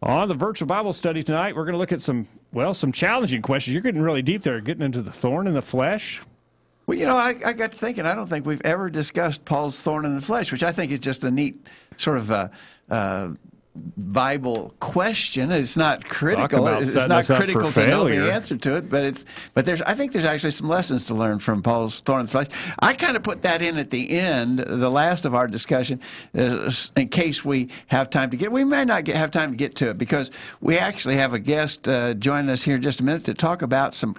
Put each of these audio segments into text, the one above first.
On the virtual Bible study tonight, we're going to look at some challenging questions. You're getting really deep there, getting into the thorn in the flesh. Well, you know, I got to thinking, I don't think we've ever discussed Paul's thorn in the flesh, which I think is just a neat sort of Bible question. It's not critical. It's not critical to know the answer to it, but I think there's actually some lessons to learn from Paul's thorn in the flesh. I kind of put that in at the end, the last of our discussion, in case we have time to get. We may not have time to get to it because we actually have a guest joining us here in just a minute to talk about some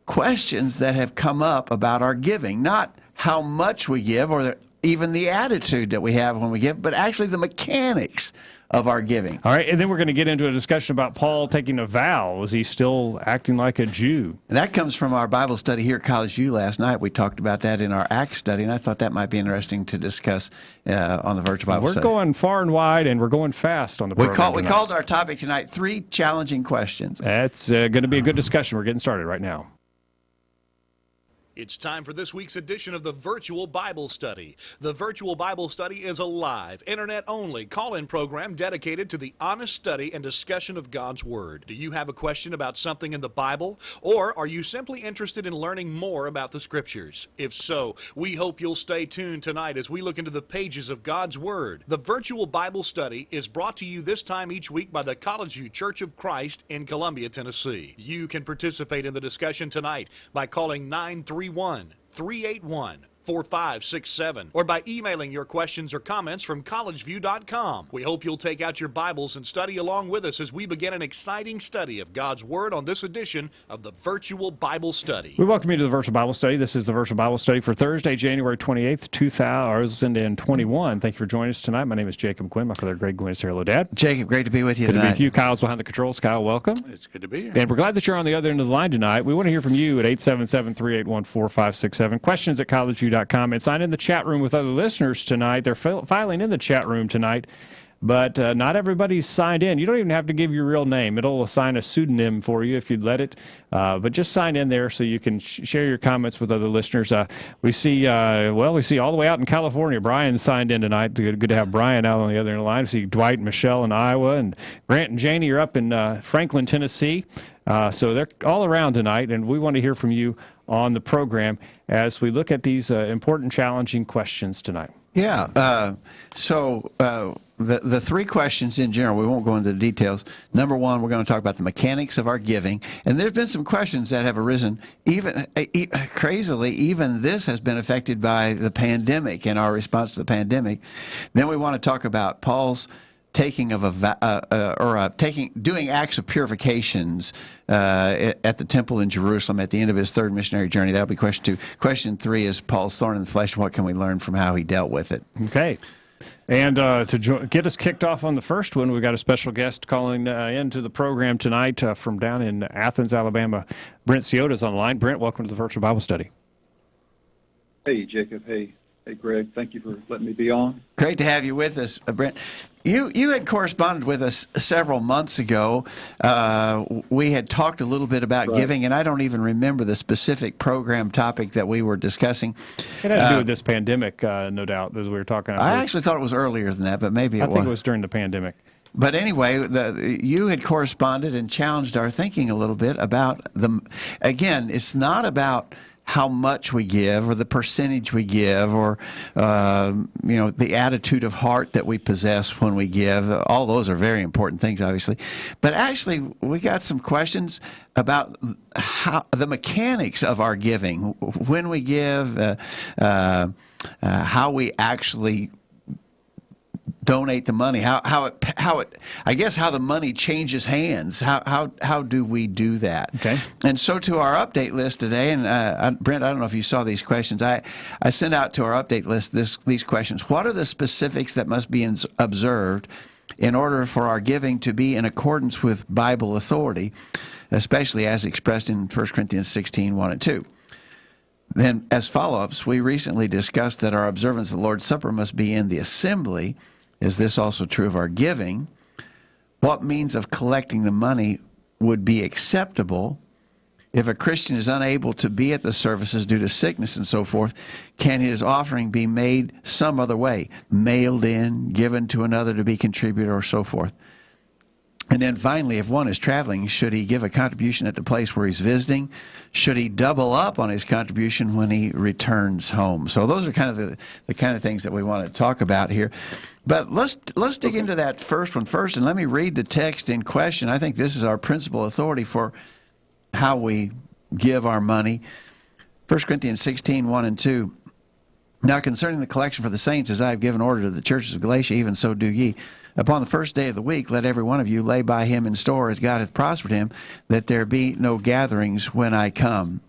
questions that have come up about our giving, not how much we give or even the attitude that we have when we give, but actually the mechanics of our giving. All right, and then we're going to get into a discussion about Paul taking a vow. Was he still acting like a Jew? And that comes from our Bible study here at College View last night. We talked about that in our Acts study, and I thought that might be interesting to discuss on the virtual Bible study. We're going far and wide, and we're going fast on the program. We called our topic tonight, 3 Challenging Questions. That's going to be a good discussion. We're getting started right now. It's time for this week's edition of the Virtual Bible Study. The Virtual Bible Study is a live, internet-only call-in program dedicated to the honest study and discussion of God's Word. Do you have a question about something in the Bible? Or are you simply interested in learning more about the Scriptures? If so, we hope you'll stay tuned tonight as we look into the pages of God's Word. The Virtual Bible Study is brought to you this time each week by the College View Church of Christ in Columbia, Tennessee. You can participate in the discussion tonight by calling 931-381-4567 or by emailing your questions or comments from collegeview.com. We hope you'll take out your Bibles and study along with us as we begin an exciting study of God's Word on this edition of the Virtual Bible Study. We welcome you to the Virtual Bible Study. This is the Virtual Bible Study for Thursday, January 28th, 2021. Thank you for joining us tonight. My name is Jacob Quinn. My father, Greg Quinn, is here. Hello, Dad. Jacob, great to be with you tonight. Good to be with you. Kyle's behind the controls. Kyle, welcome. It's good to be here. And we're glad that you're on the other end of the line tonight. We want to hear from you at 877-381-4567. Questions at collegeview.com. And sign in the chat room with other listeners tonight. They're filing in the chat room tonight, but not everybody's signed in. You don't even have to give your real name. It'll assign a pseudonym for you if you'd let it, but just sign in there so you can share your comments with other listeners. We see all the way out in California. Brian signed in tonight. Good to have Brian out on the other end of the line. We see Dwight and Michelle in Iowa, and Grant and Janie are up in Franklin, Tennessee. So they're all around tonight, and we want to hear from you on the program as we look at these important, challenging questions tonight. Yeah. So the 3 questions in general, we won't go into the details. Number 1, we're going to talk about the mechanics of our giving. And there's been some questions that have arisen. Crazily, even this has been affected by the pandemic and our response to the pandemic. Then we want to talk about Paul's doing acts of purifications at the temple in Jerusalem at the end of his 3rd missionary journey. That'll be question 2. Question 3 is Paul's thorn in the flesh. What can we learn from how he dealt with it? Okay. And to get us kicked off on the first one, we've got a special guest calling into the program tonight from down in Athens, Alabama. Brent Ciota's on the line. Brent, welcome to the Virtual Bible Study. Hey, Jacob. Hey, Greg. Thank you for letting me be on. Great to have you with us, Brent. You had corresponded with us several months ago. We had talked a little bit about giving, and I don't even remember the specific program topic that we were discussing. It had to do with this pandemic, no doubt, as we were talking about. I actually thought it was earlier than that, but maybe I think it was during the pandemic. But anyway, you had corresponded and challenged our thinking a little bit about again, it's not about how much we give or the percentage we give or the attitude of heart that we possess when we give. All those are very important things, obviously. But actually, we got some questions about how the mechanics of our giving, when we give, how we actually donate the money, how the money changes hands. How do we do that? Okay. And so to our update list today, and Brent, I don't know if you saw these questions. I sent out to our update list these questions. What are the specifics that must be observed in order for our giving to be in accordance with Bible authority, especially as expressed in 1 Corinthians 16, 1 and 2? Then, as follow-ups, we recently discussed that our observance of the Lord's Supper must be in the assembly. Is this also true of our giving? What means of collecting the money would be acceptable? If a Christian is unable to be at the services due to sickness and so forth, can his offering be made some other way, mailed in, given to another to be contributed, or so forth? And then finally, if one is traveling, should he give a contribution at the place where he's visiting? Should he double up on his contribution when he returns home? So those are kind of the kind of things that we want to talk about here. But let's dig into that first one first, and let me read the text in question. I think this is our principal authority for how we give our money. 1 Corinthians 16, 1 and 2. Now concerning the collection for the saints, as I have given order to the churches of Galatia, even so do ye. Upon the first day of the week, let every one of you lay by him in store as God hath prospered him, that there be no gatherings when I come.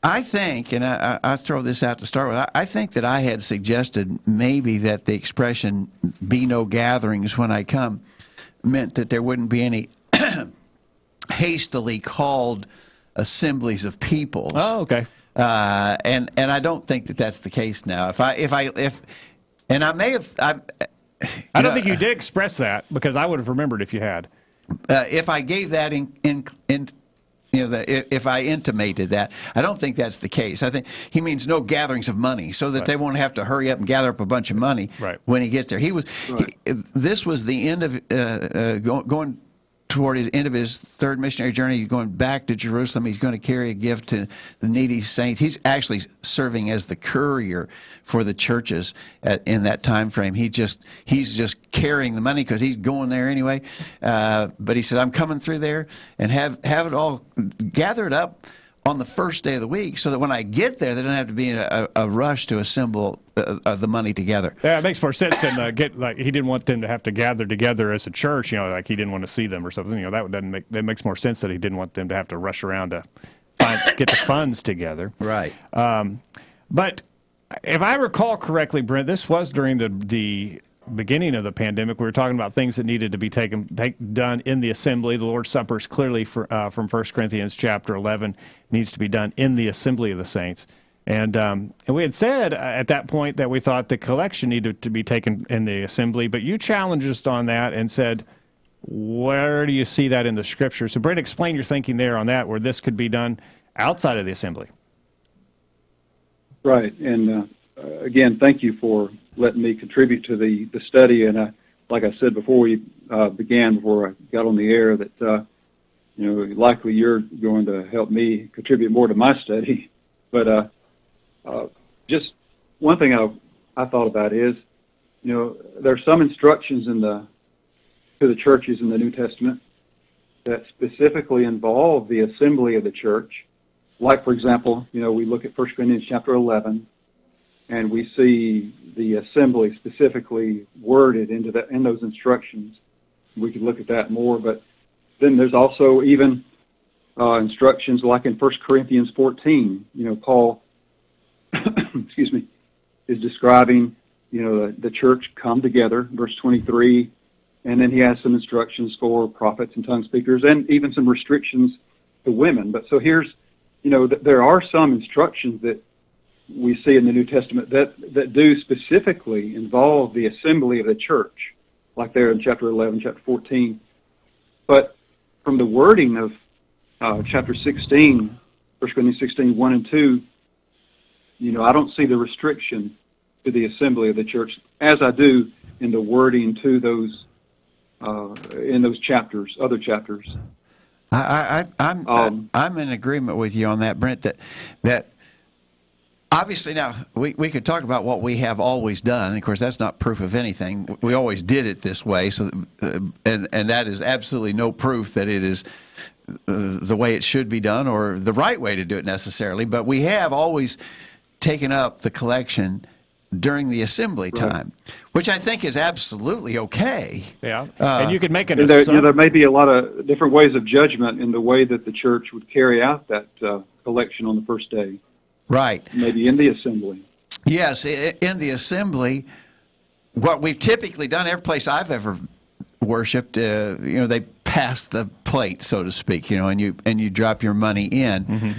I think, and I'll throw this out to start with, I think that I had suggested maybe that the expression, be no gatherings when I come, meant that there wouldn't be any hastily called assemblies of peoples. Oh, okay. And I don't think that that's the case now. And I may have... I don't think you did express that, because I would have remembered if you had. If I gave that if I intimated that, I don't think that's the case. I think he means no gatherings of money, so that they won't have to hurry up and gather up a bunch of money when he gets there. This was the end of going toward the end of his third missionary journey. He's going back to Jerusalem. He's going to carry a gift to the needy saints. He's actually serving as the courier for the churches in that time frame. He's just carrying the money because he's going there anyway. But he said, I'm coming through there and have it all gathered up on the first day of the week, so that when I get there, there doesn't have to be a rush to assemble the money together. Yeah, it makes more sense than he didn't want them to have to gather together as a church. Like he didn't want to see them or something. That makes more sense that he didn't want them to have to rush around to get the funds together. Right. But if I recall correctly, Brent, this was during the beginning of the pandemic. We were talking about things that needed to be done in the assembly. The Lord's Supper is clearly from 1 Corinthians chapter 11, needs to be done in the assembly of the saints. And we had said at that point that we thought the collection needed to be taken in the assembly, but you challenged us on that and said, where do you see that in the Scripture? So, Brent, explain your thinking there on that, where this could be done outside of the assembly. Right. And again, thank you for letting me contribute to the study. And like I said before we began, before I got on the air, that likely you're going to help me contribute more to my study. But just one thing I thought about is, there's some instructions to the churches in the New Testament that specifically involve the assembly of the church. Like, for example, we look at 1 Corinthians chapter 11, and we see the assembly specifically worded in those instructions. We could look at that more, but then there's also even instructions like in 1 Corinthians 14. Paul, excuse me, is describing, the church come together, verse 23, and then he has some instructions for prophets and tongue speakers, and even some restrictions to women. But so here's, there are some instructions that we see in the New Testament that do specifically involve the assembly of the church, like there in chapter 11, chapter 14. But from the wording of chapter 16, 1 Corinthians 16, 1 and 2, I don't see the restriction to the assembly of the church as I do in the wording to those in those chapters, other chapters. I'm in agreement with you on that, Brent. That obviously, now we could talk about what we have always done. And of course, that's not proof of anything. We always did it this way, so and that is absolutely no proof that it is the way it should be done or the right way to do it necessarily. But we have always taken up the collection during the assembly time, which I think is absolutely okay. Yeah, and you could make an assumption. There may be a lot of different ways of judgment in the way that the church would carry out that collection on the first day. Right. Maybe in the assembly. Yes, in the assembly, what we've typically done, every place I've ever worshipped, they pass the plate, so to speak, and you drop your money in. Mm-hmm.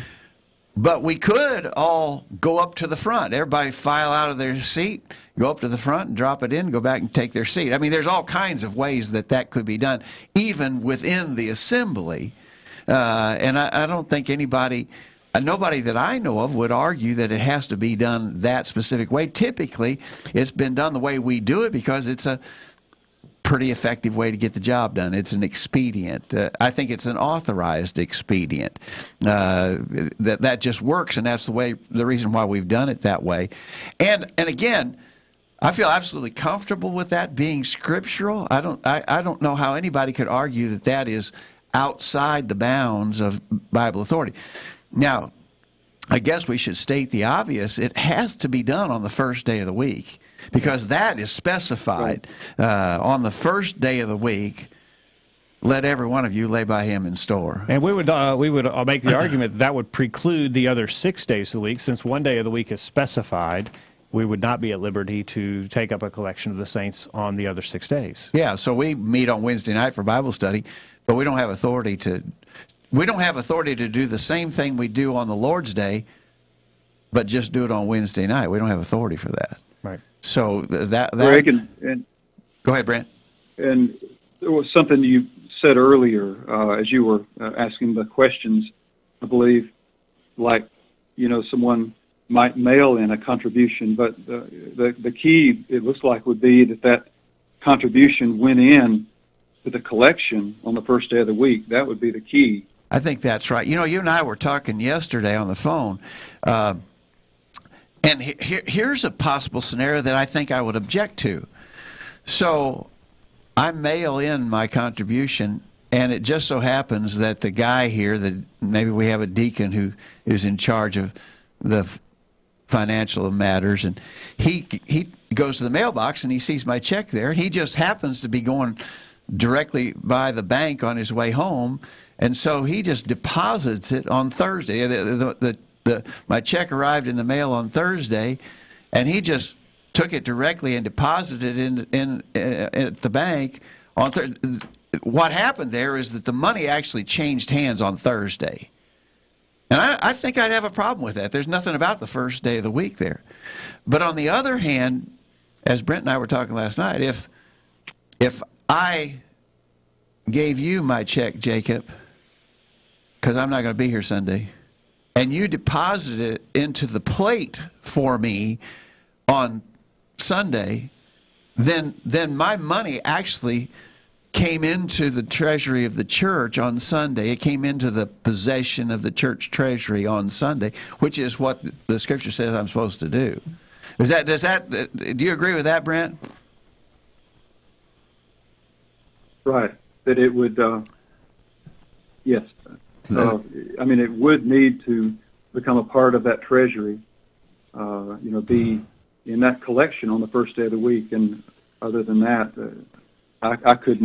But we could all go up to the front. Everybody file out of their seat, go up to the front and drop it in, go back and take their seat. I mean, there's all kinds of ways that could be done, even within the assembly. And I don't think nobody that I know of would argue that it has to be done that specific way. Typically, it's been done the way we do it because it's a pretty effective way to get the job done. It's an expedient. I think it's an authorized expedient. That just works, and that's the reason why we've done it that way. And again, I feel absolutely comfortable with that being scriptural. I don't know how anybody could argue that that is outside the bounds of Bible authority. Now, I guess we should state the obvious. It has to be done on the first day of the week, because that is specified. On the first day of the week, let every one of you lay by him in store. And we would make the argument that would preclude the other 6 days of the week. Since one day of the week is specified, we would not be at liberty to take up a collection of the saints on the other 6 days. Yeah, so we meet on Wednesday night for Bible study, but we don't have authority to do the same thing we do on the Lord's Day, but just do it on Wednesday night. We don't have authority for that. Right. So that Greg, and go ahead, Brent. And there was something you said earlier as you were asking the questions, I believe, like, someone might mail in a contribution, but the key, it looks like, would be that contribution went in to the collection on the first day of the week. That would be the key. I think that's right. You and I were talking yesterday on the phone, and here's a possible scenario that I think I would object to. So I mail in my contribution, and it just so happens that the guy here, that maybe we have a deacon who is in charge of the financial matters, and he goes to the mailbox and he sees my check there, and he just happens to be going directly by the bank on his way home, and so he just deposits it on Thursday. My check arrived in the mail on Thursday, and he just took it directly and deposited it at the bank on Thursday. What happened there is that the money actually changed hands on Thursday. And I think I'd have a problem with that. There's nothing about the first day of the week there. But on the other hand, as Brent and I were talking last night, if I gave you my check, Jacob, because I'm not going to be here Sunday, and you deposited it into the plate for me on Sunday, then my money actually came into the treasury of the church on Sunday. It came into the possession of the church treasury on Sunday, which is what the Scripture says I'm supposed to do. Do you agree with that, Brent? Right. That it would, yes. I mean, it would need to become a part of that treasury, be in that collection on the first day of the week. And other than that, I couldn't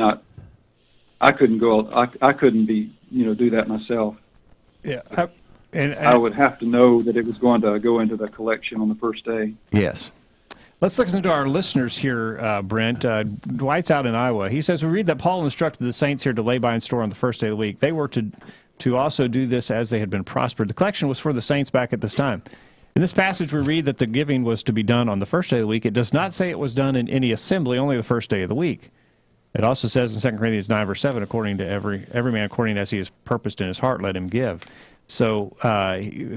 do that myself. Yeah. I would have to know that it was going to go into the collection on the first day. Yes. Let's listen to our listeners here, Brent. Dwight's out in Iowa. He says, we read that Paul instructed the saints here to lay by and store on the first day of the week. They were to also do this as they had been prospered. The collection was for the saints back at this time. In this passage, we read that the giving was to be done on the first day of the week. It does not say it was done in any assembly, only the first day of the week. It also says in 2 Corinthians 9, verse 7, according to every man according as he has purposed in his heart, let him give. So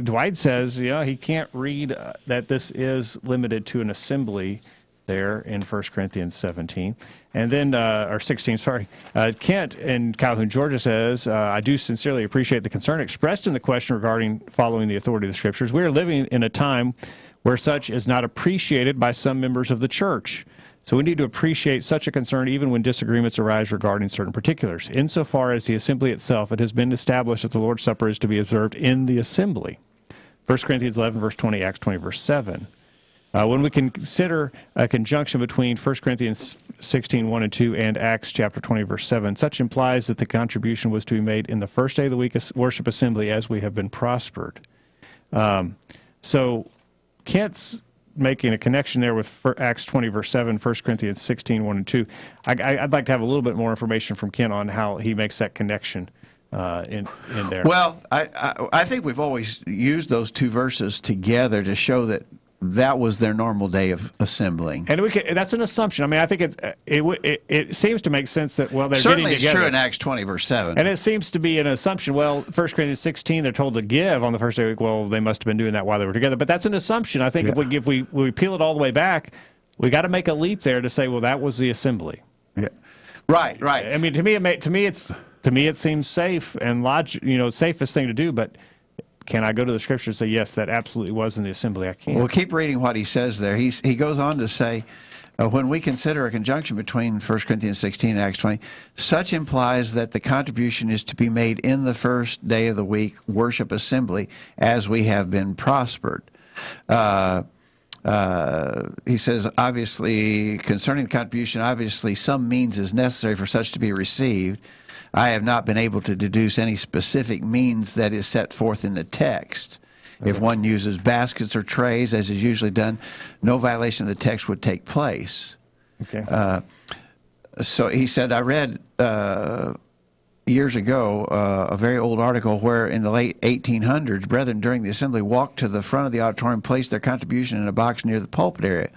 Dwight says, he can't read that this is limited to an assembly there in 1 Corinthians 17. And then, or 16, sorry. Kent in Calhoun, Georgia says, I do sincerely appreciate the concern expressed in the question regarding following the authority of the Scriptures. We are living in a time where such is not appreciated by some members of the church. So we need to appreciate such a concern even when disagreements arise regarding certain particulars. Insofar as the assembly itself, it has been established that the Lord's Supper is to be observed in the assembly. 1 Corinthians 11, verse 20, Acts 20, verse 7. When we consider a conjunction between 1 Corinthians 16, 1 and 2 and Acts chapter 20, verse 7, such implies that the contribution was to be made in the first day of the week worship assembly as we have been prospered. So Kent's making a connection there with Acts 20, verse 7, 1 Corinthians 16, 1 and 2. I'd like to have a little bit more information from Kent on how he makes that connection in there. Well, I think we've always used those two verses together to show that was their normal day of assembling. And that's an assumption. I mean, I think it seems to make sense that, well, they're certainly getting together. It's true in Acts 20, verse 7. And it seems to be an assumption. Well, 1 Corinthians 16, they're told to give on the first day of the week. Well, they must have been doing that while they were together. But that's an assumption. I think if we peel it all the way back, we got to make a leap there to say, well, that was the assembly. Yeah. Right. I mean, to me it seems safe and safest thing to do. But can I go to the Scripture and say yes, that absolutely was in the assembly? I can't. Well, keep reading what he says there. He goes on to say, when we consider a conjunction between 1 Corinthians 16 and Acts 20, such implies that the contribution is to be made in the first day of the week worship assembly, as we have been prospered. He says, obviously, concerning the contribution, obviously some means is necessary for such to be received. I have not been able to deduce any specific means that is set forth in the text. If one uses baskets or trays, as is usually done, no violation of the text would take place. Okay. So he said, I read years ago a very old article where in the late 1800s, brethren during the assembly walked to the front of the auditorium, placed their contribution in a box near the pulpit area.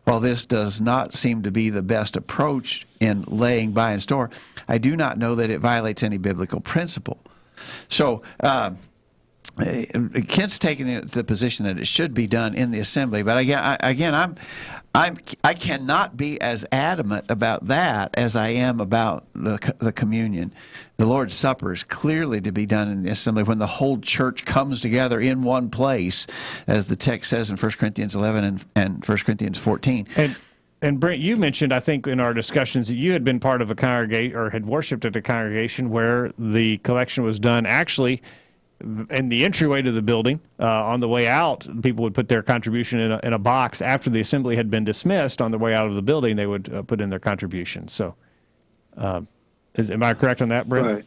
While this does not seem to be the best approach in laying by in store, I do not know that it violates any biblical principle. So Kent's taking the position that it should be done in the assembly, but again, I cannot be as adamant about that as I am about the communion. The Lord's Supper is clearly to be done in the assembly when the whole church comes together in one place, as the text says in 1 Corinthians 11 and 1 Corinthians 14. And Brent, you mentioned, I think, in our discussions that you had been part of a congregation or had worshipped at a congregation where the collection was done actually in the entryway to the building. On the way out, people would put their contribution in a box. After the assembly had been dismissed, on the way out of the building, they would put in their contribution. So, am I correct on that, Brent?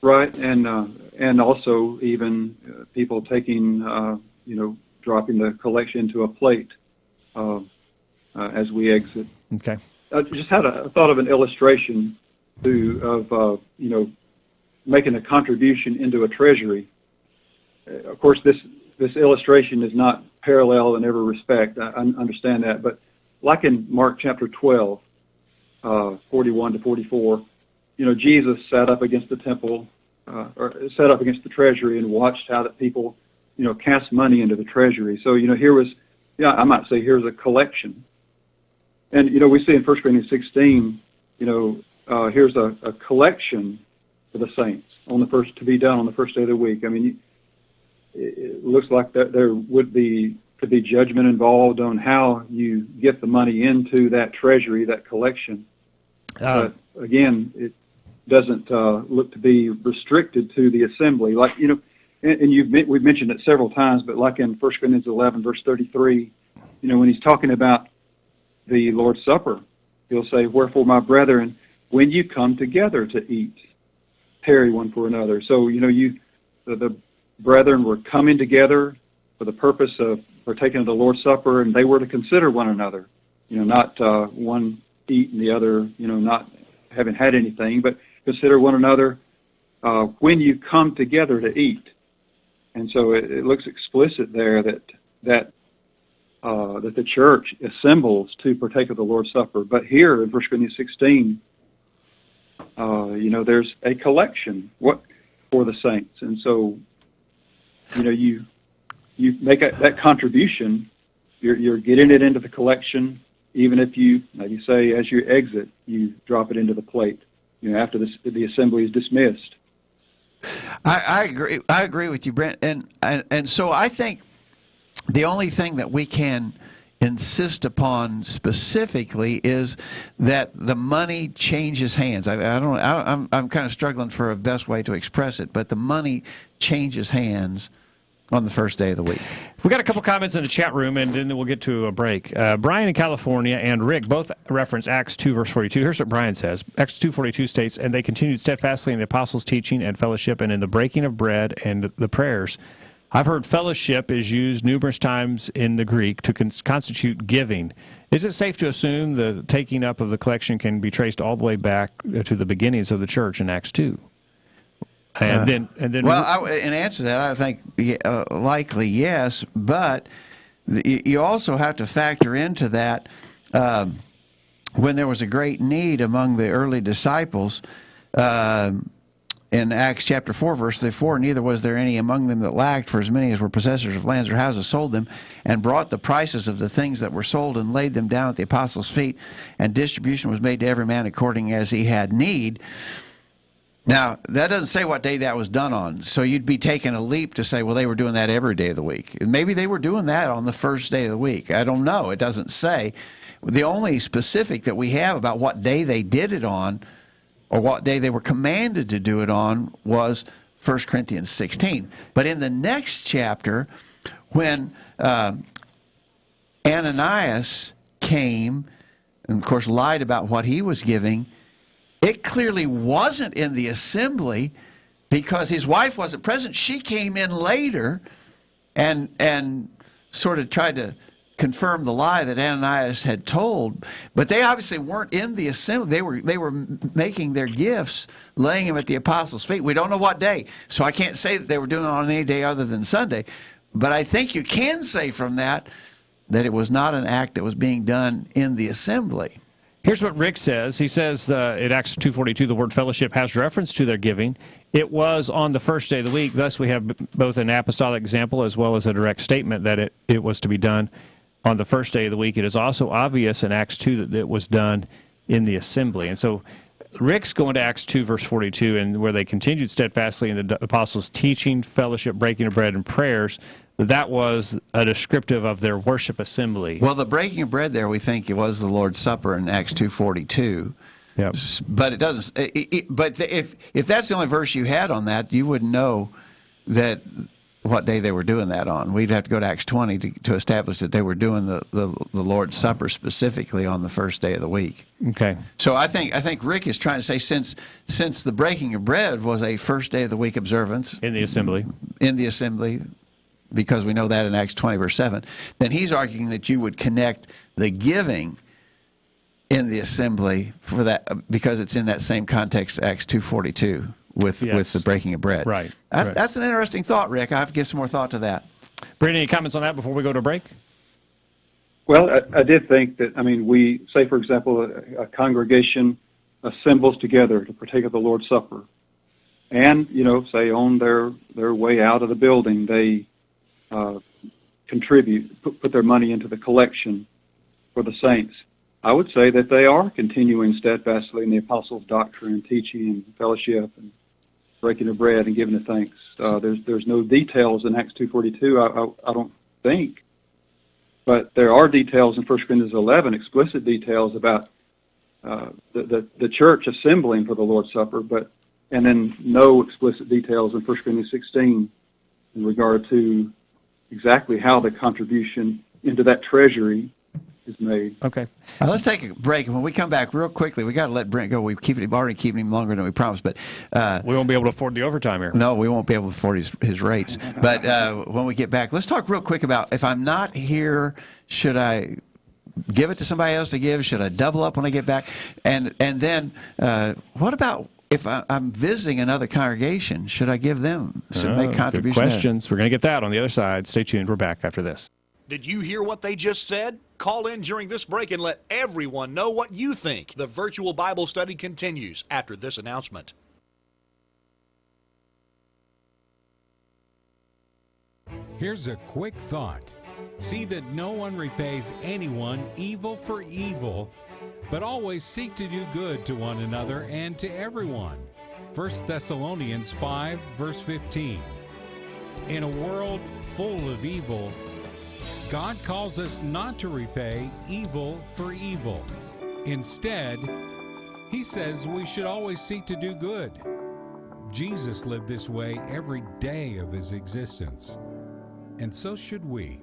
Right, and also even people taking, dropping the collection into a plate as we exit. Okay. I just had a thought of an illustration of making a contribution into a treasury. Of course, this illustration is not parallel in every respect. I understand that, but like in Mark chapter 12, 41 to 44, Jesus sat up against the temple, or sat up against the treasury and watched how that people, cast money into the treasury. So, here was, I might say, here's a collection. And, we see in 1 Corinthians 16, here's a collection for the saints to be done on the first day of the week. I mean, it looks like that there could be judgment involved on how you get the money into that treasury, that collection. But again, it doesn't look to be restricted to the assembly. Like, and we've mentioned it several times, but like in 1 Corinthians 11, verse 33, when he's talking about the Lord's Supper, he'll say, "Wherefore, my brethren, when you come together to eat, tarry one for another." So, the brethren were coming together for the purpose of partaking of the Lord's Supper, and they were to consider one another, not one eat and the other, not having had anything, but consider one another when you come together to eat. And so it looks explicit there that the church assembles to partake of the Lord's Supper. But here in 1 Corinthians 16, there's a collection for the saints, and so you make that contribution. You're getting it into the collection, even if you, like you say, as you exit, you drop it into the plate. After the assembly is dismissed. I agree. I agree with you, Brent, and so I think the only thing that we can insist upon specifically is that the money changes hands. I'm kind of struggling for a best way to express it, but the money changes hands on the first day of the week. We got a couple comments in the chat room, and then we'll get to a break. Brian in California and Rick both reference Acts 2, verse 42. Here's what Brian says. Acts 2:42 states, "And they continued steadfastly in the apostles' teaching and fellowship and in the breaking of bread and the prayers." I've heard fellowship is used numerous times in the Greek to constitute giving. Is it safe to assume the taking up of the collection can be traced all the way back to the beginnings of the church in Acts 2? And then. Well, in answer to that, I think likely yes, but you also have to factor into that when there was a great need among the early disciples. in Acts chapter 4, verse 34, neither was there any among them that lacked, for as many as were possessors of lands or houses sold them, and brought the prices of the things that were sold, and laid them down at the apostles' feet, and distribution was made to every man according as he had need. Now, that doesn't say what day that was done on, so you'd be taking a leap to say, well, they were doing that every day of the week. And maybe they were doing that on the first day of the week. I don't know. It doesn't say. The only specific that we have about what day they did it on, or what day they were commanded to do it on, was 1 Corinthians 16. But in the next chapter, when Ananias came and, of course, lied about what he was giving, it clearly wasn't in the assembly because his wife wasn't present. She came in later and sort of tried to confirm the lie that Ananias had told, but they obviously weren't in the assembly. They were making their gifts, laying them at the apostles' feet. We don't know what day, so I can't say that they were doing it on any day other than Sunday. But I think you can say from that it was not an act that was being done in the assembly. Here's what Rick says. He says in Acts 2:42, the word fellowship has reference to their giving. It was on the first day of the week. Thus, we have both an apostolic example as well as a direct statement that it was to be done on the first day of the week. It is also obvious in Acts 2 that it was done in the assembly. And so Rick's going to Acts 2, verse 42, and where they continued steadfastly in the apostles' teaching, fellowship, breaking of bread, and prayers. That was a descriptive of their worship assembly. Well, the breaking of bread there, we think it was the Lord's Supper in Acts 2:42. Yep. But it doesn't. But if that's the only verse you had on that, you wouldn't know that what day they were doing that on. We'd have to go to Acts 20 to establish that they were doing the Lord's Supper specifically on the first day of the week. Okay. So I think Rick is trying to say since the breaking of bread was a first day of the week observance in the assembly, because we know that in Acts 20, verse 7, then he's arguing that you would connect the giving in the assembly for that because it's in that same context, Acts 2:42, with the breaking of bread. Right. That's an interesting thought, Rick. I have to give some more thought to that. Brandon, any comments on that before we go to break? Well, I did think that, we say, for example, a congregation assembles together to partake of the Lord's Supper. And, say on their way out of the building, they contribute, put their money into the collection for the saints. I would say that they are continuing steadfastly in the apostles' doctrine and teaching and fellowship and breaking of bread and giving of thanks. There's no details in Acts 2:42, I don't think, but there are details in 1 Corinthians 11, explicit details about the church assembling for the Lord's Supper, and then no explicit details in 1 Corinthians 16 in regard to exactly how the contribution into that treasury is made. Okay. Let's take a break. When we come back real quickly, we got to let Brent go. We've already keeping him longer than we promised. But we won't be able to afford the overtime here. No, we won't be able to afford his rates. But when we get back, let's talk real quick about if I'm not here, should I give it to somebody else to give? Should I double up when I get back? And then what about if I'm visiting another congregation? Should I give them? Should I make contributions? Good questions. We're going to get that on the other side. Stay tuned. We're back after this. Did you hear what they just said? Call in during this break and let everyone know what you think. The virtual Bible study continues after this announcement. Here's a quick thought. See that no one repays anyone evil for evil, but always seek to do good to one another and to everyone. 1 Thessalonians 5, verse 15. In a world full of evil, God calls us not to repay evil for evil. Instead, He says we should always seek to do good. Jesus lived this way every day of His existence, and so should we.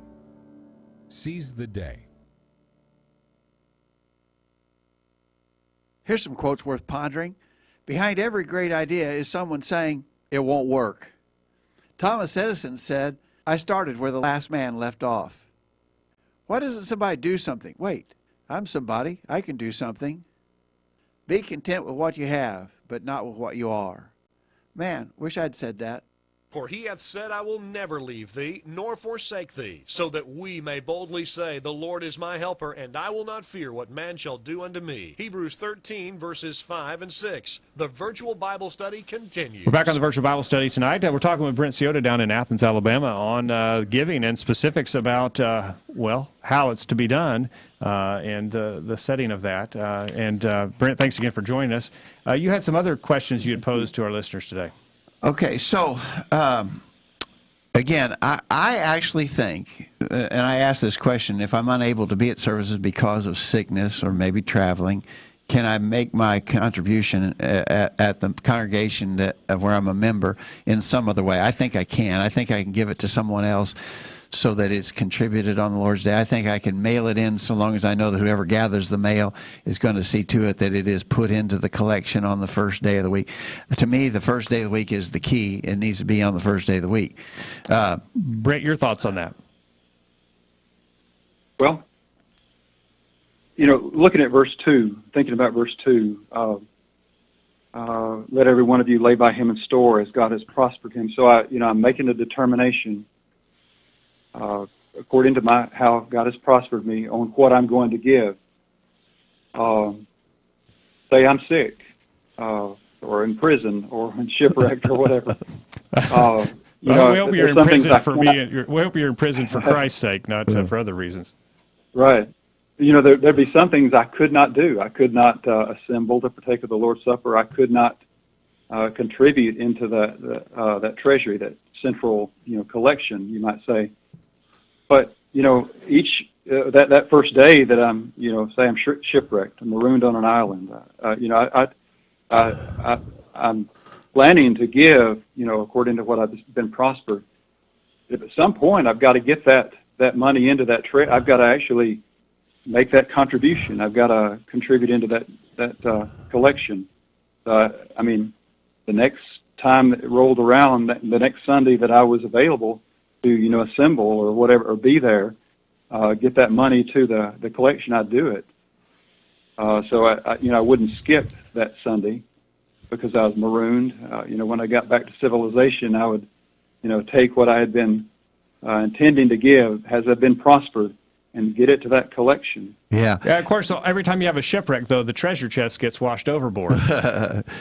Seize the day. Here's some quotes worth pondering. Behind every great idea is someone saying, it won't work. Thomas Edison said, I started where the last man left off. Why doesn't somebody do something? Wait, I'm somebody. I can do something. Be content with what you have, but not with what you are. Man, wish I'd said that. For he hath said, I will never leave thee, nor forsake thee, so that we may boldly say, the Lord is my helper, and I will not fear what man shall do unto me. Hebrews 13, verses 5 and 6. The virtual Bible study continues. We're back on the virtual Bible study tonight. We're talking with Brent Ciota down in Athens, Alabama, on giving and specifics about, well, how it's to be done and the setting of that. Brent, thanks again for joining us. You had some other questions you had posed to our listeners today. Okay, so again, I actually think, and I asked this question, if I'm unable to be at services because of sickness or maybe traveling, can I make my contribution at the congregation where I'm a member in some other way? I think I can. I think I can give it to someone else so that it's contributed on the Lord's Day. I think I can mail it in so long as I know that whoever gathers the mail is going to see to it that it is put into the collection on the first day of the week. To me, the first day of the week is the key. It needs to be on the first day of the week. Brent, your thoughts on that? Well, looking at verse 2, thinking about verse 2, let every one of you lay by him in store as God has prospered him. So I'm making a determination according to how God has prospered me on what I'm going to give. Say I'm sick, or in prison, or in shipwrecked, or whatever. We hope you're in prison for me. We hope you're in prison for Christ's sake, not for other reasons. Right. There'd be some things I could not do. I could not assemble to partake of the Lord's Supper. I could not contribute into that treasury, that central collection, you might say. But each that first day that I'm say I'm shipwrecked, I'm marooned on an island. I'm planning to give according to what I've been prospered. If at some point I've got to get that money into that I've got to actually make that contribution. I've got to contribute into that collection. The next time that it rolled around, the next Sunday that I was available to assemble or whatever, or be there, get that money to the collection, I'd do it. So I wouldn't skip that Sunday because I was marooned. When I got back to civilization, I would take what I had been intending to give, as I've been prospered, and get it to that collection. Yeah. Of course, so every time you have a shipwreck, though, the treasure chest gets washed overboard.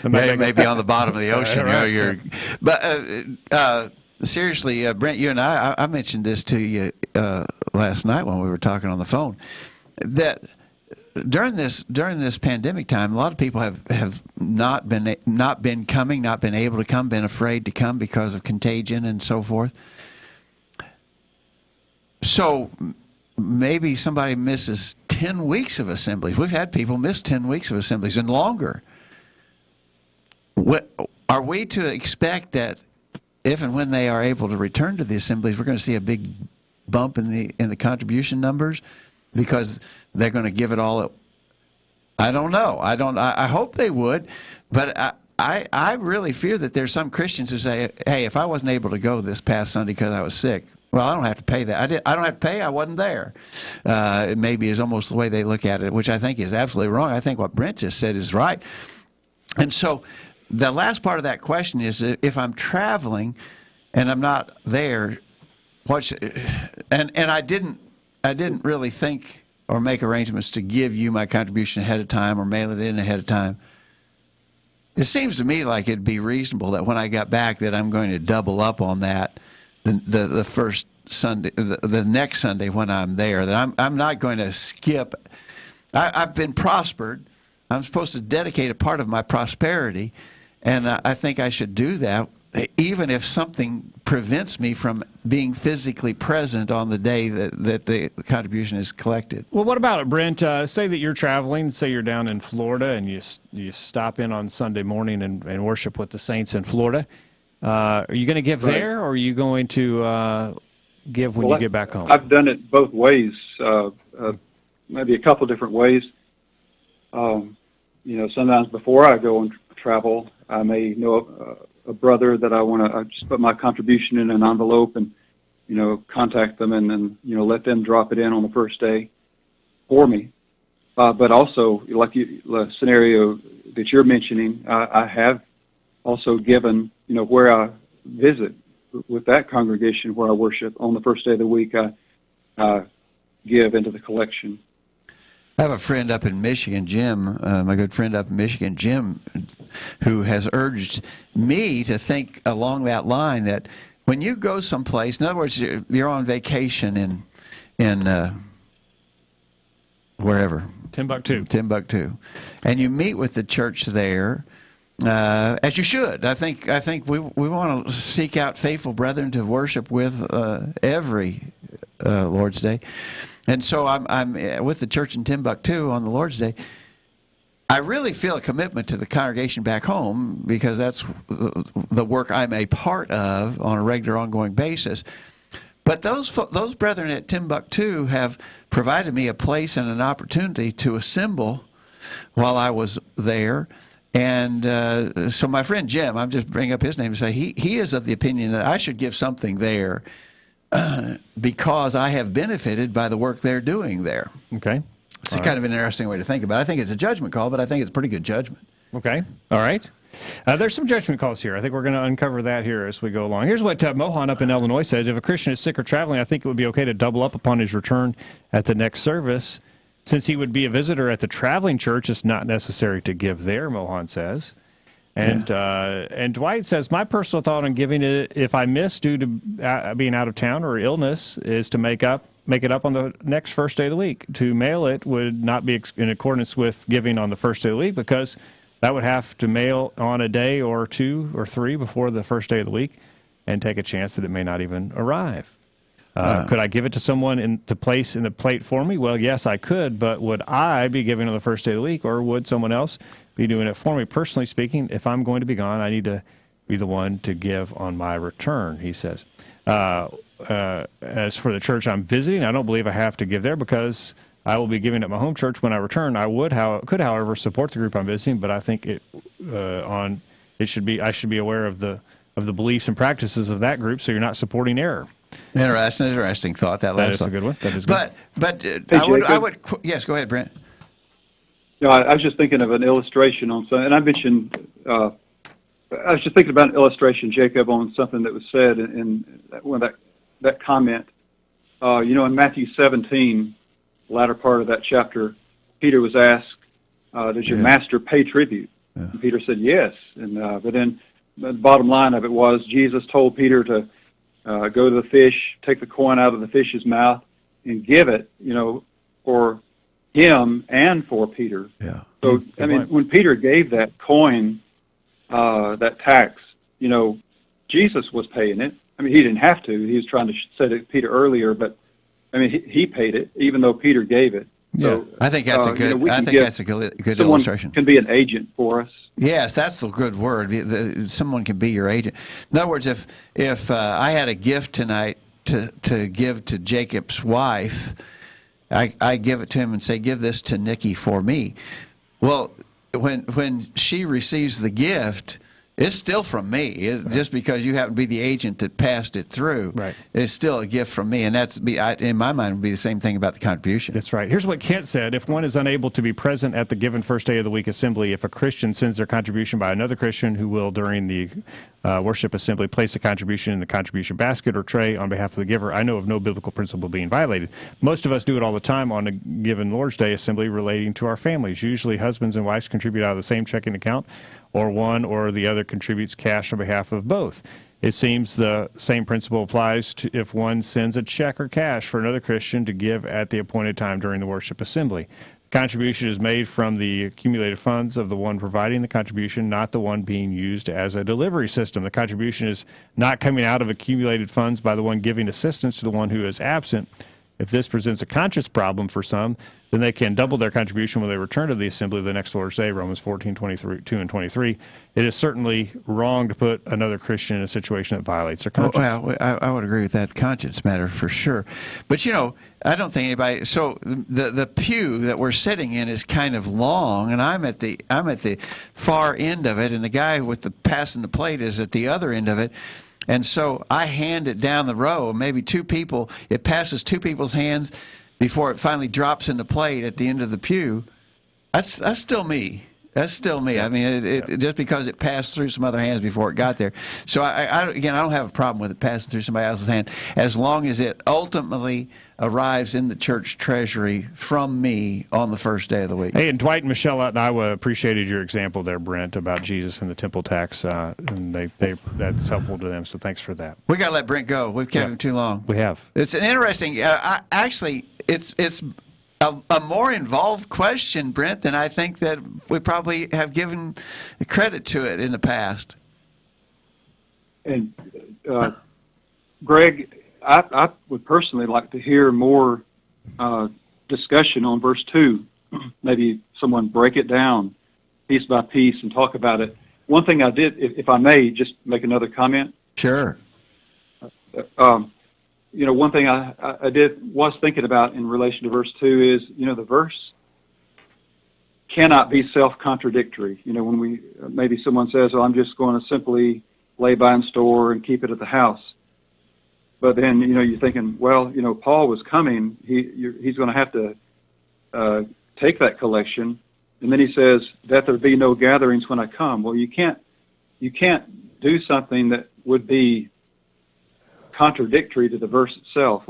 Maybe on the bottom of the ocean. Right. But seriously, Brent, you and I mentioned this to you last night when we were talking on the phone, that during this pandemic time, a lot of people have not been able to come, been afraid to come because of contagion and so forth. So maybe somebody misses 10 weeks of assemblies. We've had people miss 10 weeks of assemblies and longer. Are we to expect that if and when they are able to return to the assemblies, we're going to see a big bump in the contribution numbers because they're going to give it all? I don't know. I hope they would, but I really fear that there's some Christians who say, "Hey, if I wasn't able to go this past Sunday because I was sick, well, I don't have to pay that. I don't have to pay. I wasn't there." It maybe is almost the way they look at it, which I think is absolutely wrong. I think what Brent just said is right, and so. The last part of that question is, if I'm traveling and I'm not there, and I didn't really think or make arrangements to give you my contribution ahead of time or mail it in ahead of time. It seems to me like it'd be reasonable that when I got back that I'm going to double up on that the first Sunday, the next Sunday when I'm there, that I'm not going to skip. I've been prospered. I'm supposed to dedicate a part of my prosperity. And I think I should do that, even if something prevents me from being physically present on the day that the contribution is collected. Well, what about it, Brent? Say that you're traveling. Say you're down in Florida, and you stop in on Sunday morning and worship with the saints in Florida. Are you going to give there, or are you going to give when you get back home? I've done it both ways, maybe a couple different ways. Sometimes before I go and travel, I may know a brother that I want to just put my contribution in an envelope and, contact them and then, let them drop it in on the first day for me. But also, like the scenario that you're mentioning, I have also given, where I visit, with that congregation where I worship on the first day of the week, I give into the collection. I have a friend up in Michigan, Jim, my good friend up in Michigan, Jim, who has urged me to think along that line, that when you go someplace, in other words, you're on vacation in wherever. Timbuktu. And you meet with the church there, as you should. I think we want to seek out faithful brethren to worship with every Lord's Day. And so I'm with the church in Timbuktu on the Lord's Day. I really feel a commitment to the congregation back home, because that's the work I'm a part of on a regular, ongoing basis. But those brethren at Timbuktu have provided me a place and an opportunity to assemble while I was there. And so my friend Jim, I'm just bringing up his name to say he is of the opinion that I should give something there because I have benefited by the work they're doing there. Okay. It's kind of an interesting way to think about it. I think it's a judgment call, but I think it's a pretty good judgment. Okay. All right. There's some judgment calls here. I think we're going to uncover that here as we go along. Here's what Mohan up in Illinois says. If a Christian is sick or traveling, I think it would be okay to double up upon his return at the next service. Since he would be a visitor at the traveling church, it's not necessary to give there, Mohan says. And and Dwight says, my personal thought on giving it, if I miss due to being out of town or illness, is to make it up on the next first day of the week. To mail it would not be in accordance with giving on the first day of the week, because that would have to mail on a day or 2 or 3 before the first day of the week and take a chance that it may not even arrive. Could I give it to someone to place in the plate for me? Well, yes, I could, but would I be giving on the first day of the week, or would someone else be doing it for me? Personally speaking, if I'm going to be gone, I need to be the one to give on my return, he says. As for the church I'm visiting, I don't believe I have to give there, because I will be giving at my home church when I return. I could, however, support the group I'm visiting, but I think I should be aware of the beliefs and practices of that group, so you're not supporting error. Interesting thought. That is a good one. That is good. But Hey, I would yes, go ahead, Brent. No, I was just thinking of an illustration on something, and I mentioned. I was just thinking about an illustration, Jacob, on something that was said in that comment. In Matthew 17, the latter part of that chapter, Peter was asked, "Does your master pay tribute?" Yeah. And Peter said, "Yes." And but then the bottom line of it was, Jesus told Peter to go to the fish, take the coin out of the fish's mouth, and give it, for him and for Peter. Yeah. So, I mean, when Peter gave that coin, that tax, Jesus was paying it. I mean, he didn't have to. He was trying to say to Peter earlier, but, I mean, he paid it, even though Peter gave it. Yeah, so, I think that's a good. I think that's a good illustration. Can be an agent for us. Yes, that's the good word. Someone can be your agent. In other words, if I had a gift tonight to give to Jacob's wife, I give it to him and say, "Give this to Nikki for me." Well, when she receives the gift, it's still from me. Just because you happen to be the agent that passed it through, right, it's still a gift from me. And that's, in my mind, would be the same thing about the contribution. That's right. Here's what Kent said. If one is unable to be present at the given first day of the week assembly, if a Christian sends their contribution by another Christian who will, during the worship assembly, place the contribution in the contribution basket or tray on behalf of the giver, I know of no biblical principle being violated. Most of us do it all the time on a given Lord's Day assembly relating to our families. Usually husbands and wives contribute out of the same checking account, or one or the other contributes cash on behalf of both. It seems the same principle applies to if one sends a check or cash for another Christian to give at the appointed time during the worship assembly. The contribution is made from the accumulated funds of the one providing the contribution, not the one being used as a delivery system. The contribution is not coming out of accumulated funds by the one giving assistance to the one who is absent. If this presents a conscience problem for some, then they can double their contribution when they return to the assembly the next Lord's Day, Romans 14:22 and 23. It is certainly wrong to put another Christian in a situation that violates their conscience. Well, I would agree with that conscience matter for sure. But, I don't think anybody. So the pew that we're sitting in is kind of long, and I'm at the far end of it, and the guy with the passing the plate is at the other end of it. And so I hand it down the row, maybe it passes 2 people's hands before it finally drops in the plate at the end of the pew. That's still me. That's still me. I mean, just because it passed through some other hands before it got there. So, again, I don't have a problem with it passing through somebody else's hand as long as it ultimately arrives in the church treasury from me on the first day of the week. Hey, and Dwight and Michelle out in Iowa appreciated your example there, Brent, about Jesus and the temple tax, and that's helpful to them, so thanks for that. We got to let Brent go. We've kept him too long. We have. It's an interesting, actually, it's a more involved question, Brent, than I think that we probably have given credit to it in the past. And Greg, I would personally like to hear more discussion on verse 2. Maybe someone break it down piece by piece and talk about it. One thing I did, if I may, just make another comment. Sure. One thing I was thinking about in relation to verse 2 is, the verse cannot be self-contradictory. When maybe someone says, "Oh, I'm just going to simply lay by in store and keep it at the house," but then you're thinking, well, Paul was coming. He's going to have to take that collection, and then he says that there be no gatherings when I come. Well, you can't do something that would be contradictory to the verse itself,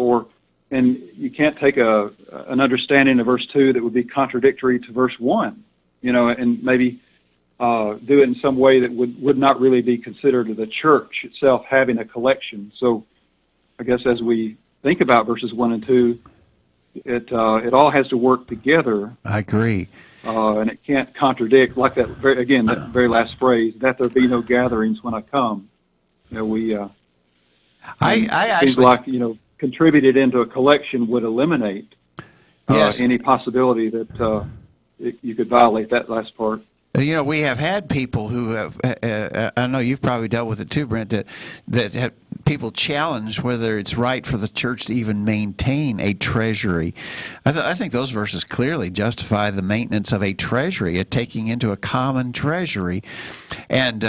and you can't take an understanding of verse 2 that would be contradictory to verse 1, and maybe do it in some way that would not really be considered to the church itself having a collection. So I guess as we think about verses 1 and 2, it all has to work together. I agree. And it can't contradict, like that very last phrase, that there be no gatherings when I come. I actually seems like contributed into a collection would eliminate any possibility that you could violate that last part. We have had people who have, I know you've probably dealt with it too, Brent, that have people challenge whether it's right for the church to even maintain a treasury. I think those verses clearly justify the maintenance of a treasury, taking into a common treasury. And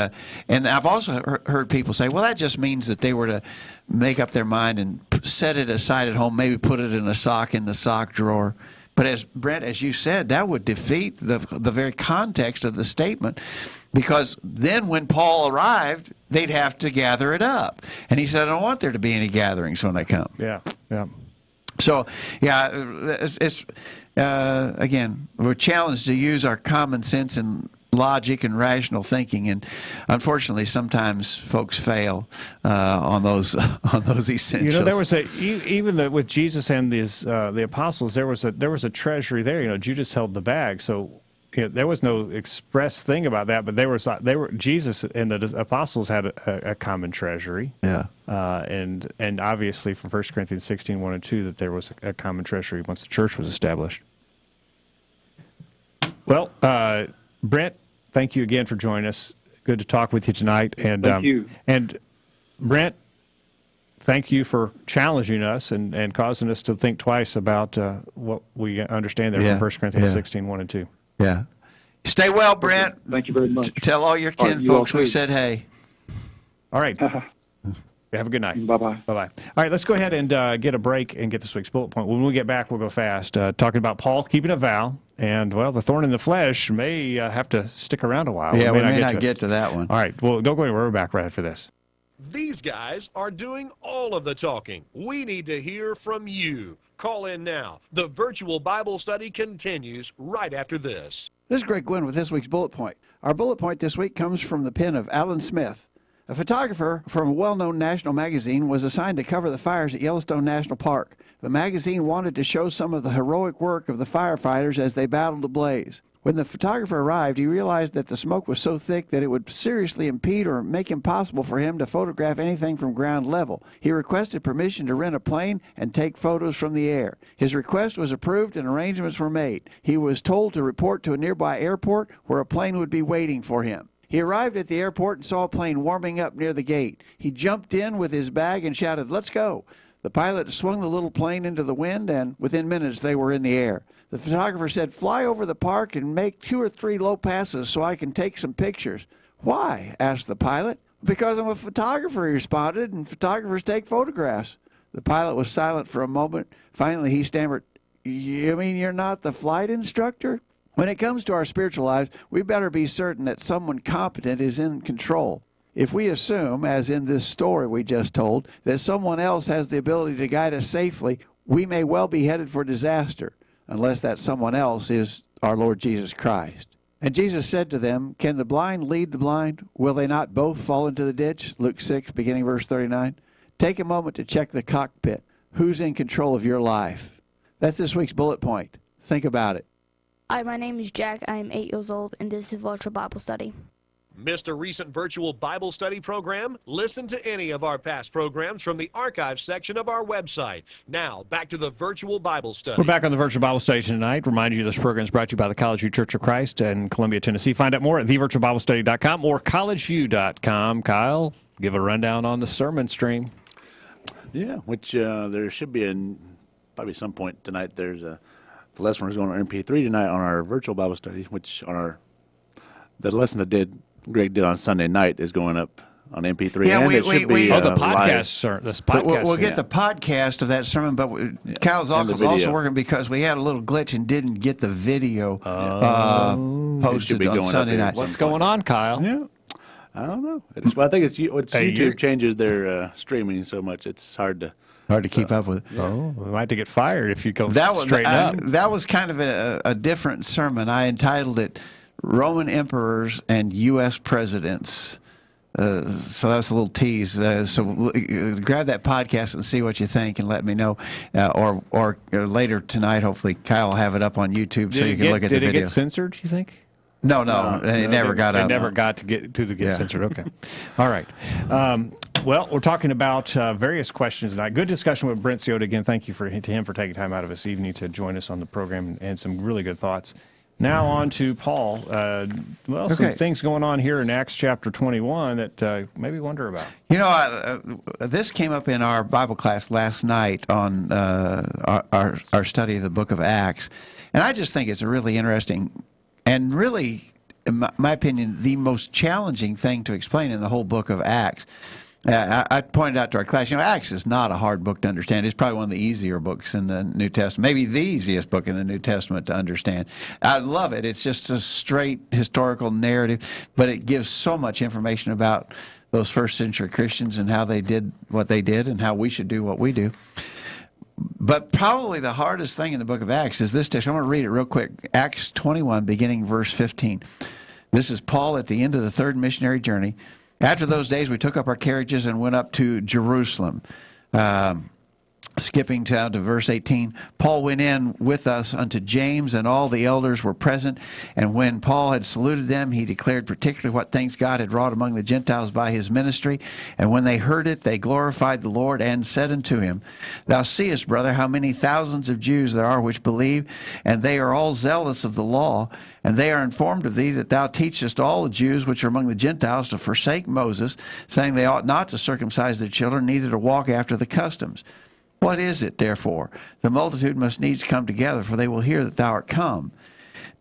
I've also heard people say, well, that just means that they were to make up their mind and set it aside at home, maybe put it in a sock in the sock drawer. But as Brent, as you said, that would defeat the very context of the statement, because then when Paul arrived, they'd have to gather it up. And he said, I don't want there to be any gatherings when I come. Yeah, yeah. So, it's again, we're challenged to use our common sense and logic and rational thinking, and unfortunately sometimes folks fail on those essentials. There was with Jesus and the apostles, there was a treasury there. Judas held the bag, so there was no express thing about that, but Jesus and the apostles had a common treasury. Yeah. And obviously from 1 Corinthians 16, 1 and 2, that there was a common treasury once the church was established. Well, Brent, thank you again for joining us. Good to talk with you tonight. And thank you. And Brent, thank you for challenging us and causing us to think twice about what we understand there from 1 Corinthians 16, 1 and 2. Yeah. Stay well, Brent. Thank you very much. Tell all your kin folks we said hey. All right. Have a good night. Bye-bye. Bye-bye. All right, let's go ahead and get a break and get this week's bullet point. When we get back, we'll go fast. Talking about Paul keeping a vow. And, well, the thorn in the flesh may have to stick around a while. Yeah, we may not get to that one. All right, well, don't go anywhere. We're back right after this. These guys are doing all of the talking. We need to hear from you. Call in now. The virtual Bible study continues right after this. This is Greg Gwynn with this week's bullet point. Our bullet point this week comes from the pen of Alan Smith. A photographer from a well-known national magazine was assigned to cover the fires at Yellowstone National Park. The magazine wanted to show some of the heroic work of the firefighters as they battled the blaze. When the photographer arrived, he realized that the smoke was so thick that it would seriously impede or make impossible for him to photograph anything from ground level. He requested permission to rent a plane and take photos from the air. His request was approved and arrangements were made. He was told to report to a nearby airport where a plane would be waiting for him. He arrived at the airport and saw a plane warming up near the gate. He jumped in with his bag and shouted, "Let's go." The pilot swung the little plane into the wind, and within minutes they were in the air. The photographer said, "Fly over the park and make 2 or 3 low passes so I can take some pictures." "Why?" asked the pilot. "Because I'm a photographer," he responded, "and photographers take photographs." The pilot was silent for a moment. Finally, he stammered, "You mean you're not the flight instructor?" When it comes to our spiritual lives, we better be certain that someone competent is in control. If we assume, as in this story we just told, that someone else has the ability to guide us safely, we may well be headed for disaster, unless that someone else is our Lord Jesus Christ. And Jesus said to them, "Can the blind lead the blind? Will they not both fall into the ditch?" Luke 6, beginning verse 39. Take a moment to check the cockpit. Who's in control of your life? That's this week's bullet point. Think about it. Hi, my name is Jack. I am 8 years old, and this is Virtual Bible Study. Missed a recent virtual Bible study program? Listen to any of our past programs from the archive section of our website. Now, back to the virtual Bible study. We're back on the Virtual Bible Station tonight. Remind you this program is brought to you by the College View Church of Christ in Columbia, Tennessee. Find out more at thevirtualbiblestudy.com or collegeview.com. Kyle, give a rundown on the sermon stream. Yeah, which there should be probably some point tonight. There's the lesson is going on MP3 tonight on our virtual Bible study, which on the lesson that Greg did on Sunday night is going up on MP3. Yeah, and the podcast, sir. This podcast. We'll get the podcast of that sermon, but Kyle's also working because we had a little glitch and didn't get the video posted on Sunday night. What's going on, Kyle? Yeah. I don't know. I think it's YouTube changes their streaming so much it's hard to keep up with. Oh, we might have to get fired if you go straighten up. That was kind of a different sermon. I entitled it "Roman Emperors and U.S. Presidents." So that's a little tease. So grab that podcast and see what you think and let me know. Or later tonight, hopefully, Kyle will have it up on YouTube so you can look at the video. Did it get censored, you think? No, it never got up. It never got to get censored. Okay. All right. Well, we're talking about various questions tonight. Good discussion with Brent Ciota. Again, thank you to him for taking time out of his evening to join us on the program and some really good thoughts. Now on to Paul. Some things going on here in Acts chapter 21 that maybe wonder about. You know, this came up in our Bible class last night on our study of the book of Acts. And I just think it's a really interesting and really, in my opinion, the most challenging thing to explain in the whole book of Acts. I pointed out to our class, Acts is not a hard book to understand. It's probably one of the easier books in the New Testament, maybe the easiest book in the New Testament to understand. I love it. It's just a straight historical narrative, but it gives so much information about those first century Christians and how they did what they did and how we should do what we do. But probably the hardest thing in the book of Acts is this text. I'm going to read it real quick. Acts 21, beginning verse 15. This is Paul at the end of the third missionary journey. After those days, we took up our carriages and went up to Jerusalem. Skipping down to verse 18, Paul went in with us unto James, and all the elders were present. And when Paul had saluted them, he declared particularly what things God had wrought among the Gentiles by his ministry. And when they heard it, they glorified the Lord and said unto him, Thou seest, brother, how many thousands of Jews there are which believe, and they are all zealous of the law. And they are informed of thee that thou teachest all the Jews which are among the Gentiles to forsake Moses, saying they ought not to circumcise their children, neither to walk after the customs. What is it, therefore? The multitude must needs come together, for they will hear that thou art come.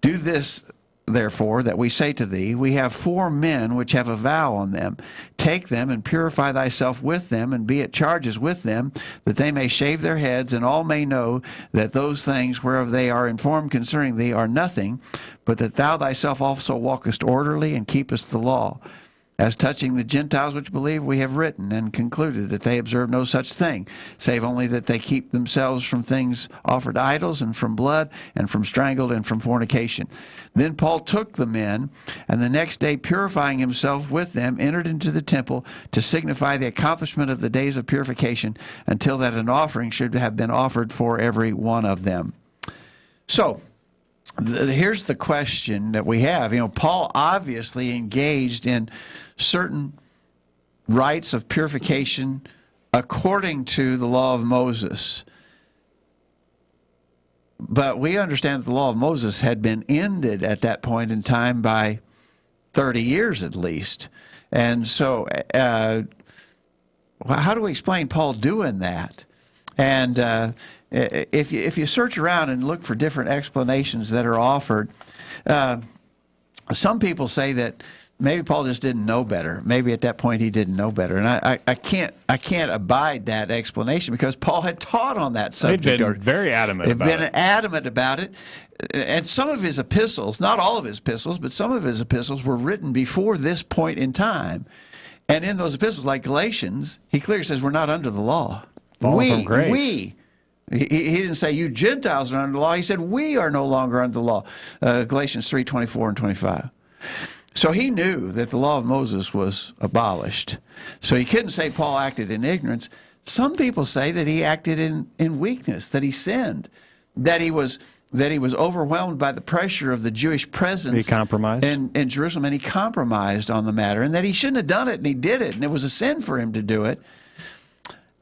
Do this, therefore, that we say to thee, we have 4 men which have a vow on them. Take them and purify thyself with them, and be at charges with them, that they may shave their heads, and all may know that those things whereof they are informed concerning thee are nothing, but that thou thyself also walkest orderly and keepest the law. As touching the Gentiles which believe, we have written and concluded that they observe no such thing, save only that they keep themselves from things offered to idols, and from blood, and from strangled, and from fornication. Then Paul took the men, and the next day, purifying himself with them, entered into the temple to signify the accomplishment of the days of purification, until that an offering should have been offered for every one of them. So, here's the question that we have. Paul obviously engaged in certain rites of purification according to the law of Moses. But we understand that the law of Moses had been ended at that point in time by 30 years at least. And so how do we explain Paul doing that? And if you search around and look for different explanations that are offered, some people say that maybe Paul just didn't know better. Maybe at that point he didn't know better, and I can't abide that explanation because Paul had taught on that subject. They'd been very adamant about it. They've been adamant about it, and some of his epistles, not all of his epistles, but some of his epistles were written before this point in time. And in those epistles, like Galatians, he clearly says we're not under the law. Fallen from grace. We. He didn't say you Gentiles are under the law. He said we are no longer under the law. Galatians 3:24 and 25. So he knew that the law of Moses was abolished. So he couldn't say Paul acted in ignorance. Some people say that he acted in weakness, that he sinned, that he was overwhelmed by the pressure of the Jewish presence. He compromised in Jerusalem, and he compromised on the matter, and that he shouldn't have done it, and he did it, and it was a sin for him to do it.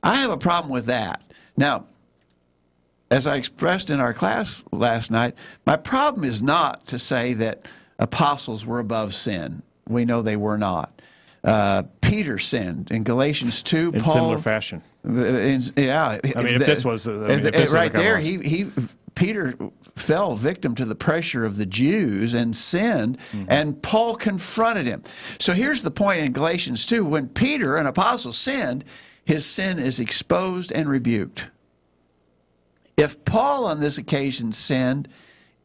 I have a problem with that. Now, as I expressed in our class last night, my problem is not to say that apostles were above sin. We know they were not. Peter sinned in Galatians 2. In similar fashion. Yeah. I mean, if this was right there, Peter fell victim to the pressure of the Jews and sinned, and Paul confronted him. So here's the point in Galatians 2. When Peter, an apostle, sinned, his sin is exposed and rebuked. If Paul on this occasion sinned,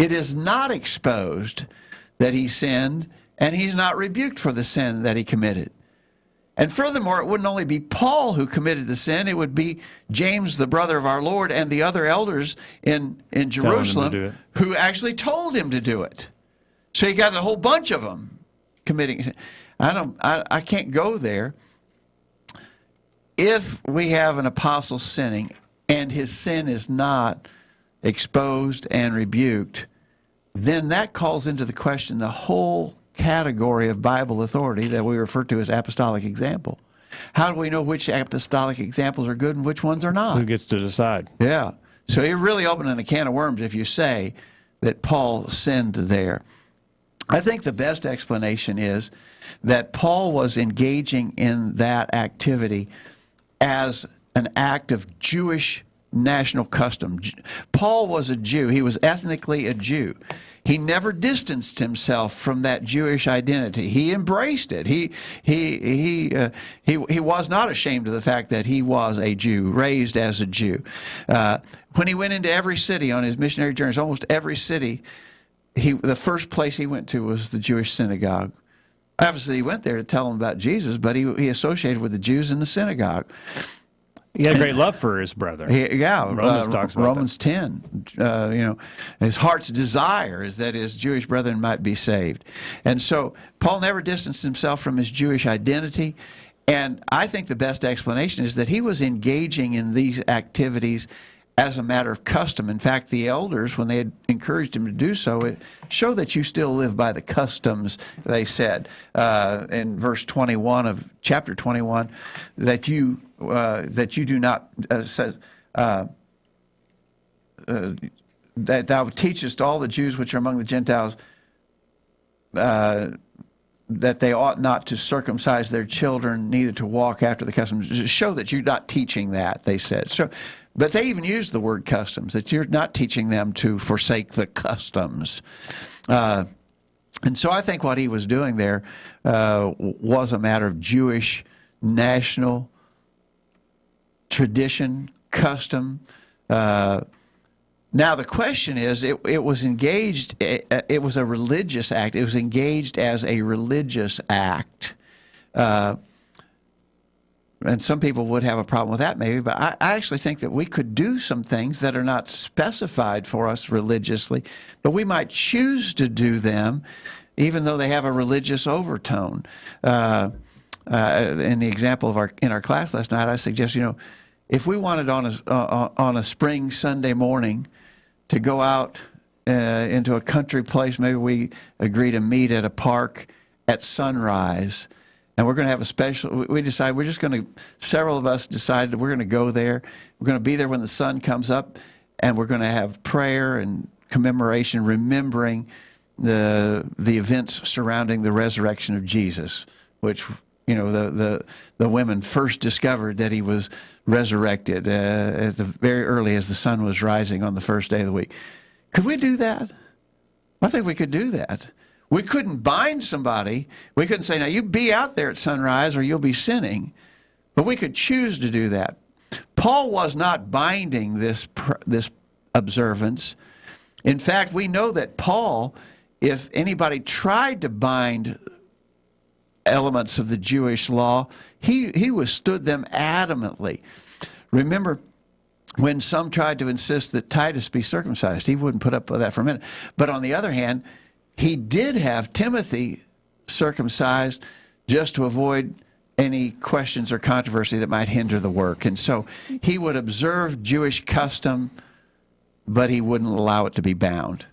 it is not exposed that he sinned, and he's not rebuked for the sin that he committed. And furthermore, it wouldn't only be Paul who committed the sin, it would be James, the brother of our Lord, and the other elders in Jerusalem who actually told him to do it. So you got a whole bunch of them committing sin. I can't go there. If we have an apostle sinning and his sin is not exposed and rebuked, then that calls into the question the whole category of Bible authority that we refer to as apostolic example. How do we know which apostolic examples are good and which ones are not? Who gets to decide? Yeah. So you're really opening a can of worms if you say that Paul sinned there. I think the best explanation is that Paul was engaging in that activity as an act of Jewish national custom. Paul was a Jew. He was ethnically a Jew. He never distanced himself from that Jewish identity. He embraced it. He was not ashamed of the fact that he was a Jew, raised as a Jew. When he went into every city on his missionary journeys, almost every city, the first place he went to was the Jewish synagogue. Obviously, he went there to tell them about Jesus, but he associated with the Jews in the synagogue. He had a great love for his brother. Romans talks about Romans 10. His heart's desire is that his Jewish brethren might be saved. And so Paul never distanced himself from his Jewish identity. And I think the best explanation is that he was engaging in these activities as a matter of custom. In fact, the elders, when they had encouraged him to do so, show that you still live by the customs, they said in verse 21 of chapter 21, that you do not that thou teachest all the Jews which are among the Gentiles that they ought not to circumcise their children, neither to walk after the customs. Show that you're not teaching that, they said. So, but they even used the word customs, that you're not teaching them to forsake the customs. And so I think what he was doing there was a matter of Jewish national tradition, custom. Now the question is, it was engaged, it was a religious act. It was engaged as a religious act. And some people would have a problem with that maybe, but I actually think that we could do some things that are not specified for us religiously, but we might choose to do them even though they have a religious overtone. In the example of in our class last night, I suggest, if we wanted on a spring Sunday morning to go out into a country place, maybe we agree to meet at a park at sunrise, and we're going to have a special, several of us decided that we're going to go there. We're going to be there when the sun comes up, and we're going to have prayer and commemoration, remembering the events surrounding the resurrection of Jesus, which, the women first discovered that he was resurrected as very early as the sun was rising on the first day of the week. Could we do that? I think we could do that. We couldn't bind somebody. We couldn't say, now you be out there at sunrise or you'll be sinning. But we could choose to do that. Paul was not binding this observance. In fact, we know that Paul, if anybody tried to bind elements of the Jewish law, he withstood them adamantly. Remember, when some tried to insist that Titus be circumcised, he wouldn't put up with that for a minute. But on the other hand, he did have Timothy circumcised just to avoid any questions or controversy that might hinder the work. And so he would observe Jewish custom, but he wouldn't allow it to be bound.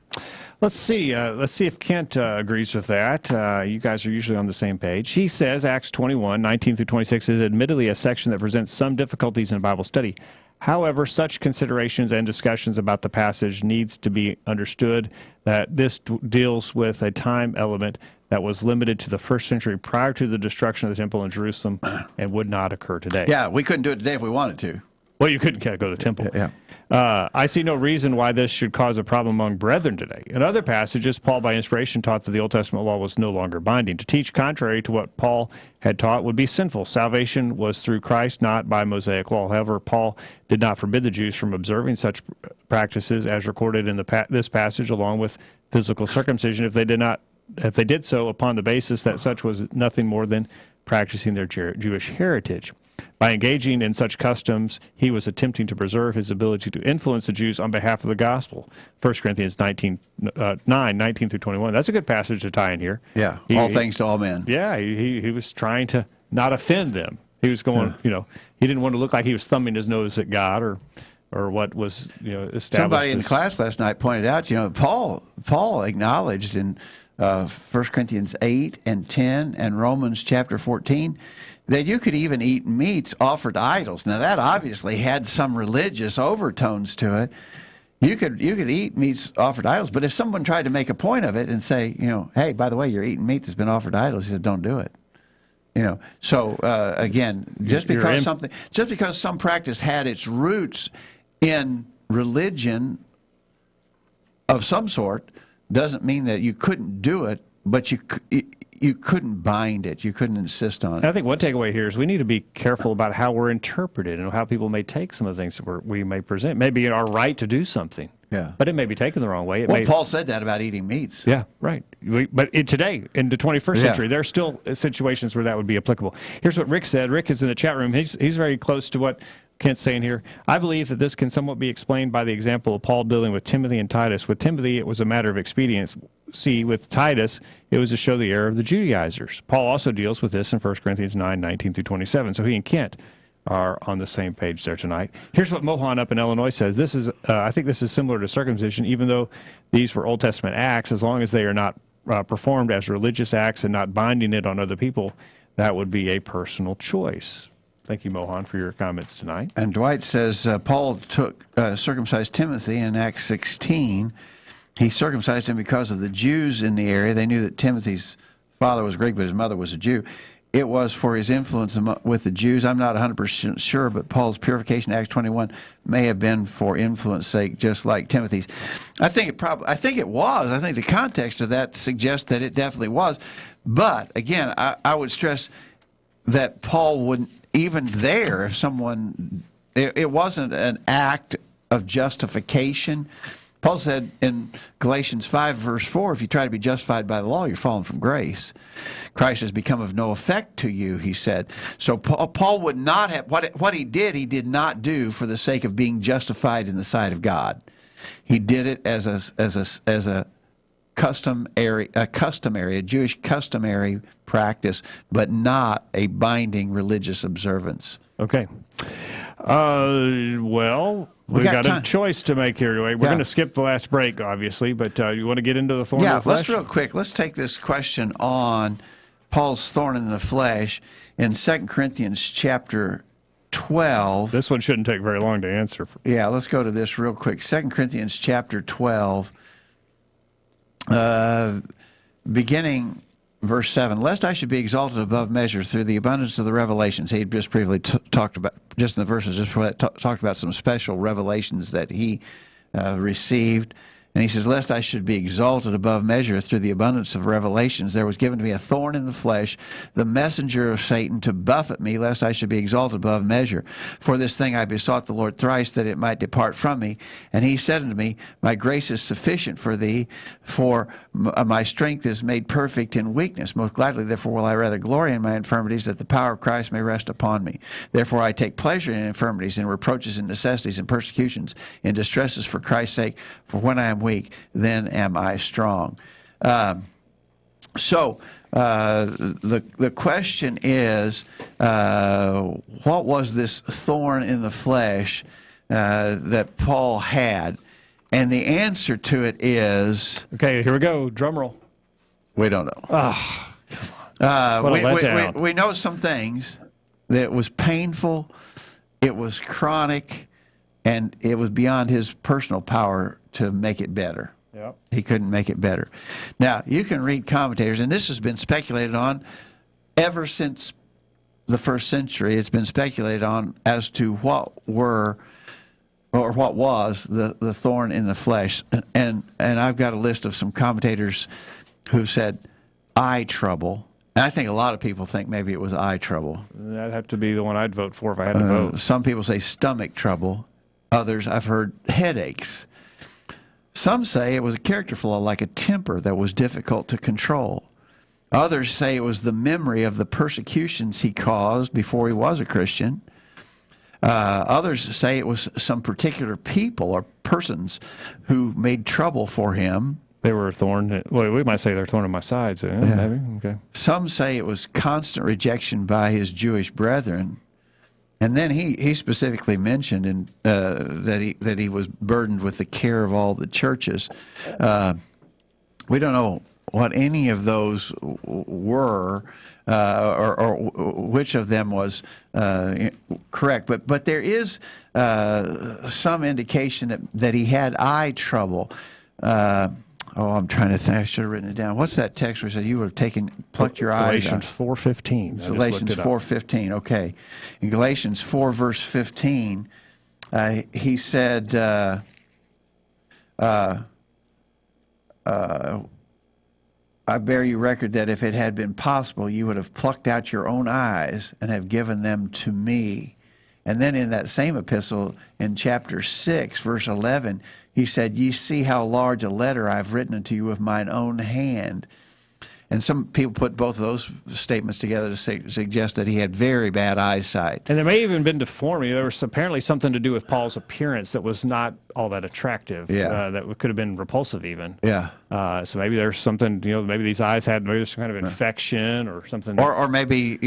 Let's see if Kent agrees with that. You guys are usually on the same page. He says Acts 21, 19 through 26 is admittedly a section that presents some difficulties in Bible study. However, such considerations and discussions about the passage needs to be understood that this deals with a time element that was limited to the first century prior to the destruction of the temple in Jerusalem and would not occur today. Yeah, we couldn't do it today if we wanted to. Well, you couldn't go to the temple. Yeah. I see no reason why this should cause a problem among brethren today. In other passages, Paul, by inspiration, taught that the Old Testament law was no longer binding. To teach contrary to what Paul had taught would be sinful. Salvation was through Christ, not by Mosaic law. However, Paul did not forbid the Jews from observing such practices as recorded in this passage, along with physical circumcision, if they did so upon the basis that such was nothing more than practicing their Jewish heritage. By engaging in such customs, he was attempting to preserve his ability to influence the Jews on behalf of the gospel. 1 Corinthians 19 through 21. That's a good passage to tie in here. Yeah, all things to all men. Yeah, he was trying to not offend them. He was going, he didn't want to look like he was thumbing his nose at God or what was, established. Somebody in class last night pointed out, Paul acknowledged in 1 Corinthians 8 and 10 and Romans chapter 14 that you could even eat meats offered to idols. Now that obviously had some religious overtones to it. You could eat meats offered to idols, but if someone tried to make a point of it and say, hey, by the way, you're eating meat that's been offered to idols, he says, don't do it. So again, just because some practice had its roots in religion of some sort doesn't mean that you couldn't do it, but you couldn't bind it. You couldn't insist on it. I think one takeaway here is we need to be careful about how we're interpreted and how people may take some of the things that we may present. It may be our right to do something, but it may be taken the wrong way. Paul said that about eating meats. Yeah, right. But today, in the 21st century, there are still situations where that would be applicable. Here's what Rick said. Rick is in the chat room. He's very close to what Kent's saying here. I believe that this can somewhat be explained by the example of Paul dealing with Timothy and Titus. With Timothy, it was a matter of expediency. With Titus, it was to show the error of the Judaizers. Paul also deals with this in 1 Corinthians 9, 19 through 27. So he and Kent are on the same page there tonight. Here's what Mohan up in Illinois says. I think this is similar to circumcision, even though these were Old Testament acts, as long as they are not performed as religious acts and not binding it on other people, that would be a personal choice. Thank you, Mohan, for your comments tonight. And Dwight says Paul circumcised Timothy in Acts 16. He circumcised him because of the Jews in the area. They knew that Timothy's father was Greek, but his mother was a Jew. It was for his influence with the Jews. I'm not 100% sure, but Paul's purification, Acts 21, may have been for influence sake, just like Timothy's. I think it was. I think the context of that suggests that it definitely was. But again, I would stress that Paul wouldn't, even there, if someone, it wasn't an act of justification. Paul said in Galatians 5, verse 4, if you try to be justified by the law, you're falling from grace. Christ has become of no effect to you, he said. So Paul would not have, what he did not do for the sake of being justified in the sight of God. He did it as a customary, a Jewish customary practice, but not a binding religious observance. Okay. Well, we've got a choice to make here. We're going to skip the last break, obviously, but you want to get into the thorn in the flesh? Let's real quick. Let's take this question on Paul's thorn in the flesh in 2 Corinthians chapter 12. This one shouldn't take very long to answer. Yeah, let's go to this real quick. 2 Corinthians chapter 12. Beginning verse 7, lest I should be exalted above measure through the abundance of the revelations. He just previously talked about, just in the verses, talked about some special revelations that he received. And he says, lest I should be exalted above measure through the abundance of revelations, there was given to me a thorn in the flesh, the messenger of Satan, to buffet me, lest I should be exalted above measure. For this thing I besought the Lord thrice, that it might depart from me. And he said unto me, my grace is sufficient for thee, for my strength is made perfect in weakness. Most gladly, therefore, will I rather glory in my infirmities, that the power of Christ may rest upon me. Therefore I take pleasure in infirmities, in reproaches, in necessities, in persecutions, in distresses for Christ's sake. For when I am weak, then am I strong. So the question is, what was this thorn in the flesh that Paul had? And the answer to it is... Okay, here we go. Drum roll. We don't know. We know some things. That it was painful, it was chronic, and it was beyond his personal power to make it better. Yep. He couldn't make it better. Now, you can read commentators, and this has been speculated on ever since the first century. It's been speculated on as to what was the thorn in the flesh. And I've got a list of some commentators who said eye trouble. And I think a lot of people think maybe it was eye trouble. That'd have to be the one I'd vote for if I had to vote. Some people say stomach trouble. Others, I've heard headaches. Some say it was a character flaw, like a temper that was difficult to control. Others say it was the memory of the persecutions he caused before he was a Christian. Others say it was some particular people or persons who made trouble for him. They were a thorn. Well, we might say they're a thorn in my sides. Maybe. Okay. Some say it was constant rejection by his Jewish brethren. And then he specifically mentioned that he was burdened with the care of all the churches. We don't know what any of those were, or which of them was correct. But there is some indication that he had eye trouble. I'm trying to think. I should have written it down. What's that text where it said you would have plucked your eyes out? Galatians 4:15. Galatians 4:15. Okay. In Galatians 4 verse 15, he said, I bear you record that if it had been possible, you would have plucked out your own eyes and have given them to me. And then in that same epistle, in chapter 6, verse 11, he said, ye see how large a letter I've written unto you with mine own hand. And some people put both of those statements together to suggest that he had very bad eyesight. And there may have even been deformity. There was apparently something to do with Paul's appearance that was not all that attractive. Yeah. That could have been repulsive even. Yeah. So maybe there's something, maybe these eyes had maybe some kind of infection or something. Or maybe,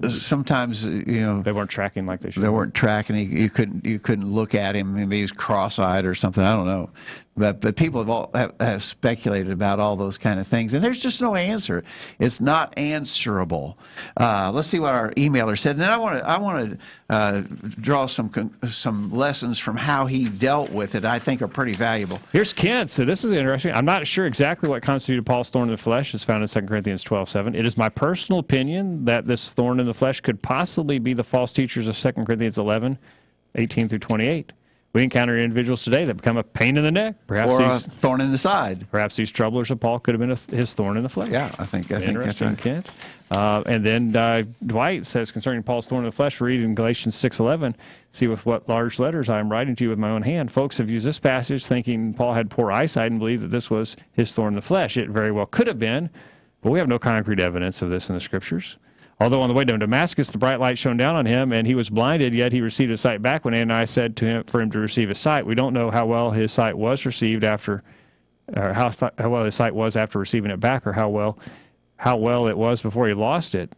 sometimes, they weren't tracking like they should. They weren't tracking. You couldn't look at him. Maybe he was cross-eyed or something. I don't know. But people have speculated about all those kind of things, and there's just no answer. It's not answerable. Let's see what our emailer said, and then I want to draw some lessons from how he dealt with it. I think are pretty valuable. Here's Kent. So this is interesting. I'm not sure exactly what constituted Paul's thorn in the flesh. It's found in 2 Corinthians 12:7. It is my personal opinion that this thorn in the flesh could possibly be the false teachers of 2 Corinthians 11:18 through 28. We encounter individuals today that become a pain in the neck, perhaps or a thorn in the side. Perhaps these troublers of Paul could have been his thorn in the flesh. Yeah, I think that's right. Kent. And then Dwight says concerning Paul's thorn in the flesh, read in Galatians 6:11, see with what large letters I am writing to you with my own hand. Folks have used this passage thinking Paul had poor eyesight and believed that this was his thorn in the flesh. It very well could have been, but we have no concrete evidence of this in the Scriptures. Although on the way to Damascus, the bright light shone down on him, and he was blinded, yet he received his sight back when Ananias said to him for him to receive his sight. We don't know how well his sight was received after, or how well his sight was after receiving it back, or how well it was before he lost it.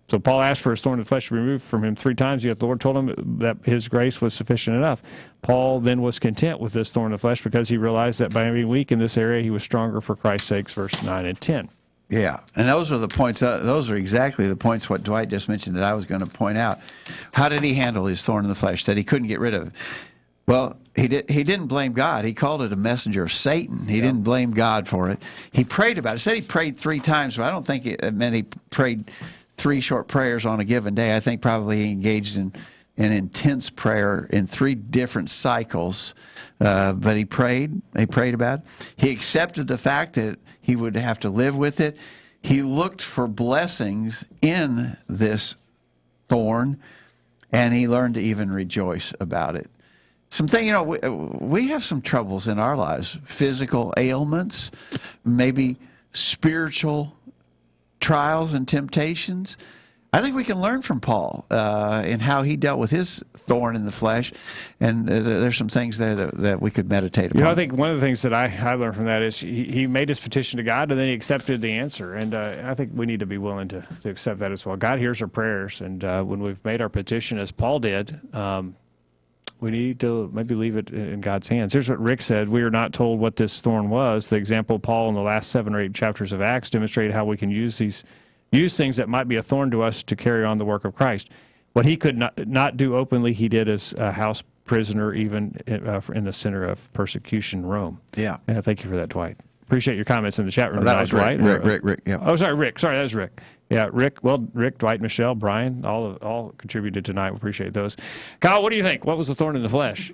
So Paul asked for his thorn in the flesh to be removed from him 3 times, yet the Lord told him that his grace was sufficient enough. Paul then was content with this thorn in the flesh because he realized that by being weak in this area, he was stronger for Christ's sake, verse 9 and 10. Yeah, and those are the points. Those are exactly the points what Dwight just mentioned that I was going to point out. How did he handle his thorn in the flesh that he couldn't get rid of? Well, he didn't blame God. He called it a messenger of Satan. He didn't blame God for it. He prayed about it. He said he prayed 3 times, but I don't think it meant he prayed 3 short prayers on a given day. I think probably he engaged in and intense prayer in 3 different cycles. But he prayed. He prayed about it. He accepted the fact that he would have to live with it. He looked for blessings in this thorn, and he learned to even rejoice about it. Something, we have some troubles in our lives, physical ailments, maybe spiritual trials and temptations. I think we can learn from Paul in how he dealt with his thorn in the flesh, and there's some things there that we could meditate upon. I think one of the things that I learned from that is he made his petition to God, and then he accepted the answer. And I think we need to be willing to accept that as well. God hears our prayers, and when we've made our petition, as Paul did, we need to maybe leave it in God's hands. Here's what Rick said. We are not told what this thorn was. The example of Paul in the last 7 or 8 chapters of Acts demonstrated how we can use things that might be a thorn to us to carry on the work of Christ. What he could not do openly, he did as a house prisoner, even in the center of persecution, Rome. Yeah. Thank you for that, Dwight. Appreciate your comments in the chat room that tonight, was Dwight. Rick, yeah. Oh, sorry, Rick. Sorry, that was Rick. Yeah, Rick. Well, Rick, Dwight, Michelle, Brian, all contributed tonight. We appreciate those. Kyle, what do you think? What was the thorn in the flesh?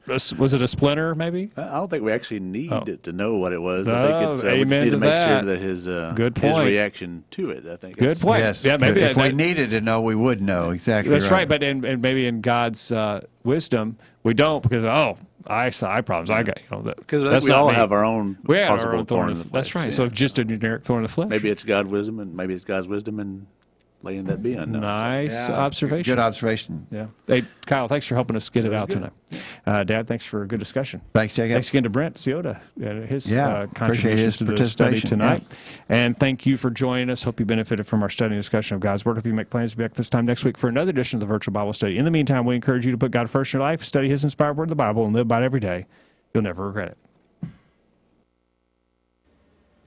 Was it a splinter, maybe? I don't think we actually need to know what it was. I think it's we just need to make sure that his reaction to it. I think. Good point. Yes. Yeah, maybe if we needed to know, we would know exactly. That's right. But and maybe in God's wisdom, we don't because I saw eye problems. I got because we all have our own possible thorn in the flesh. That's right. Yeah. So just a generic thorn in the flesh. Maybe it's God's wisdom, and letting that be unknown. Nice observation. Good observation. Yeah. Hey, Kyle, thanks for helping us get it out tonight. Dad, thanks for a good discussion. Thanks, Jacob. Thanks again to Brent Ciota and his appreciate contributions his to the study tonight. Yeah. And thank you for joining us. Hope you benefited from our study and discussion of God's Word. Hope you make plans to be back this time next week for another edition of the Virtual Bible Study. In the meantime, we encourage you to put God first in your life, study His inspired Word of the Bible, and live by it every day. You'll never regret it.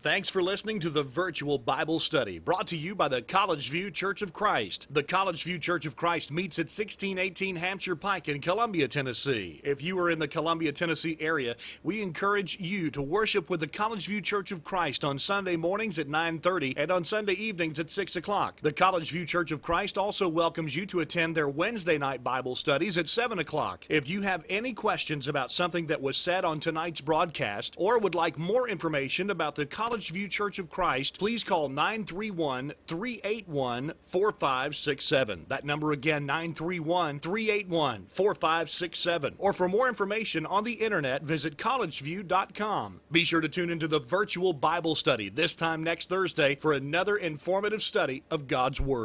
Thanks for listening to the Virtual Bible Study, brought to you by the College View Church of Christ. The College View Church of Christ meets at 1618 Hampshire Pike in Columbia, Tennessee. If you are in the Columbia, Tennessee area, we encourage you to worship with the College View Church of Christ on Sunday mornings at 9:30 and on Sunday evenings at 6 o'clock. The College View Church of Christ also welcomes you to attend their Wednesday night Bible studies at 7 o'clock. If you have any questions about something that was said on tonight's broadcast or would like more information about the College View Church of Christ, please call 931-381-4567. That number again, 931-381-4567. Or for more information on the internet, visit collegeview.com. Be sure to tune into the Virtual Bible Study this time next Thursday for another informative study of God's Word.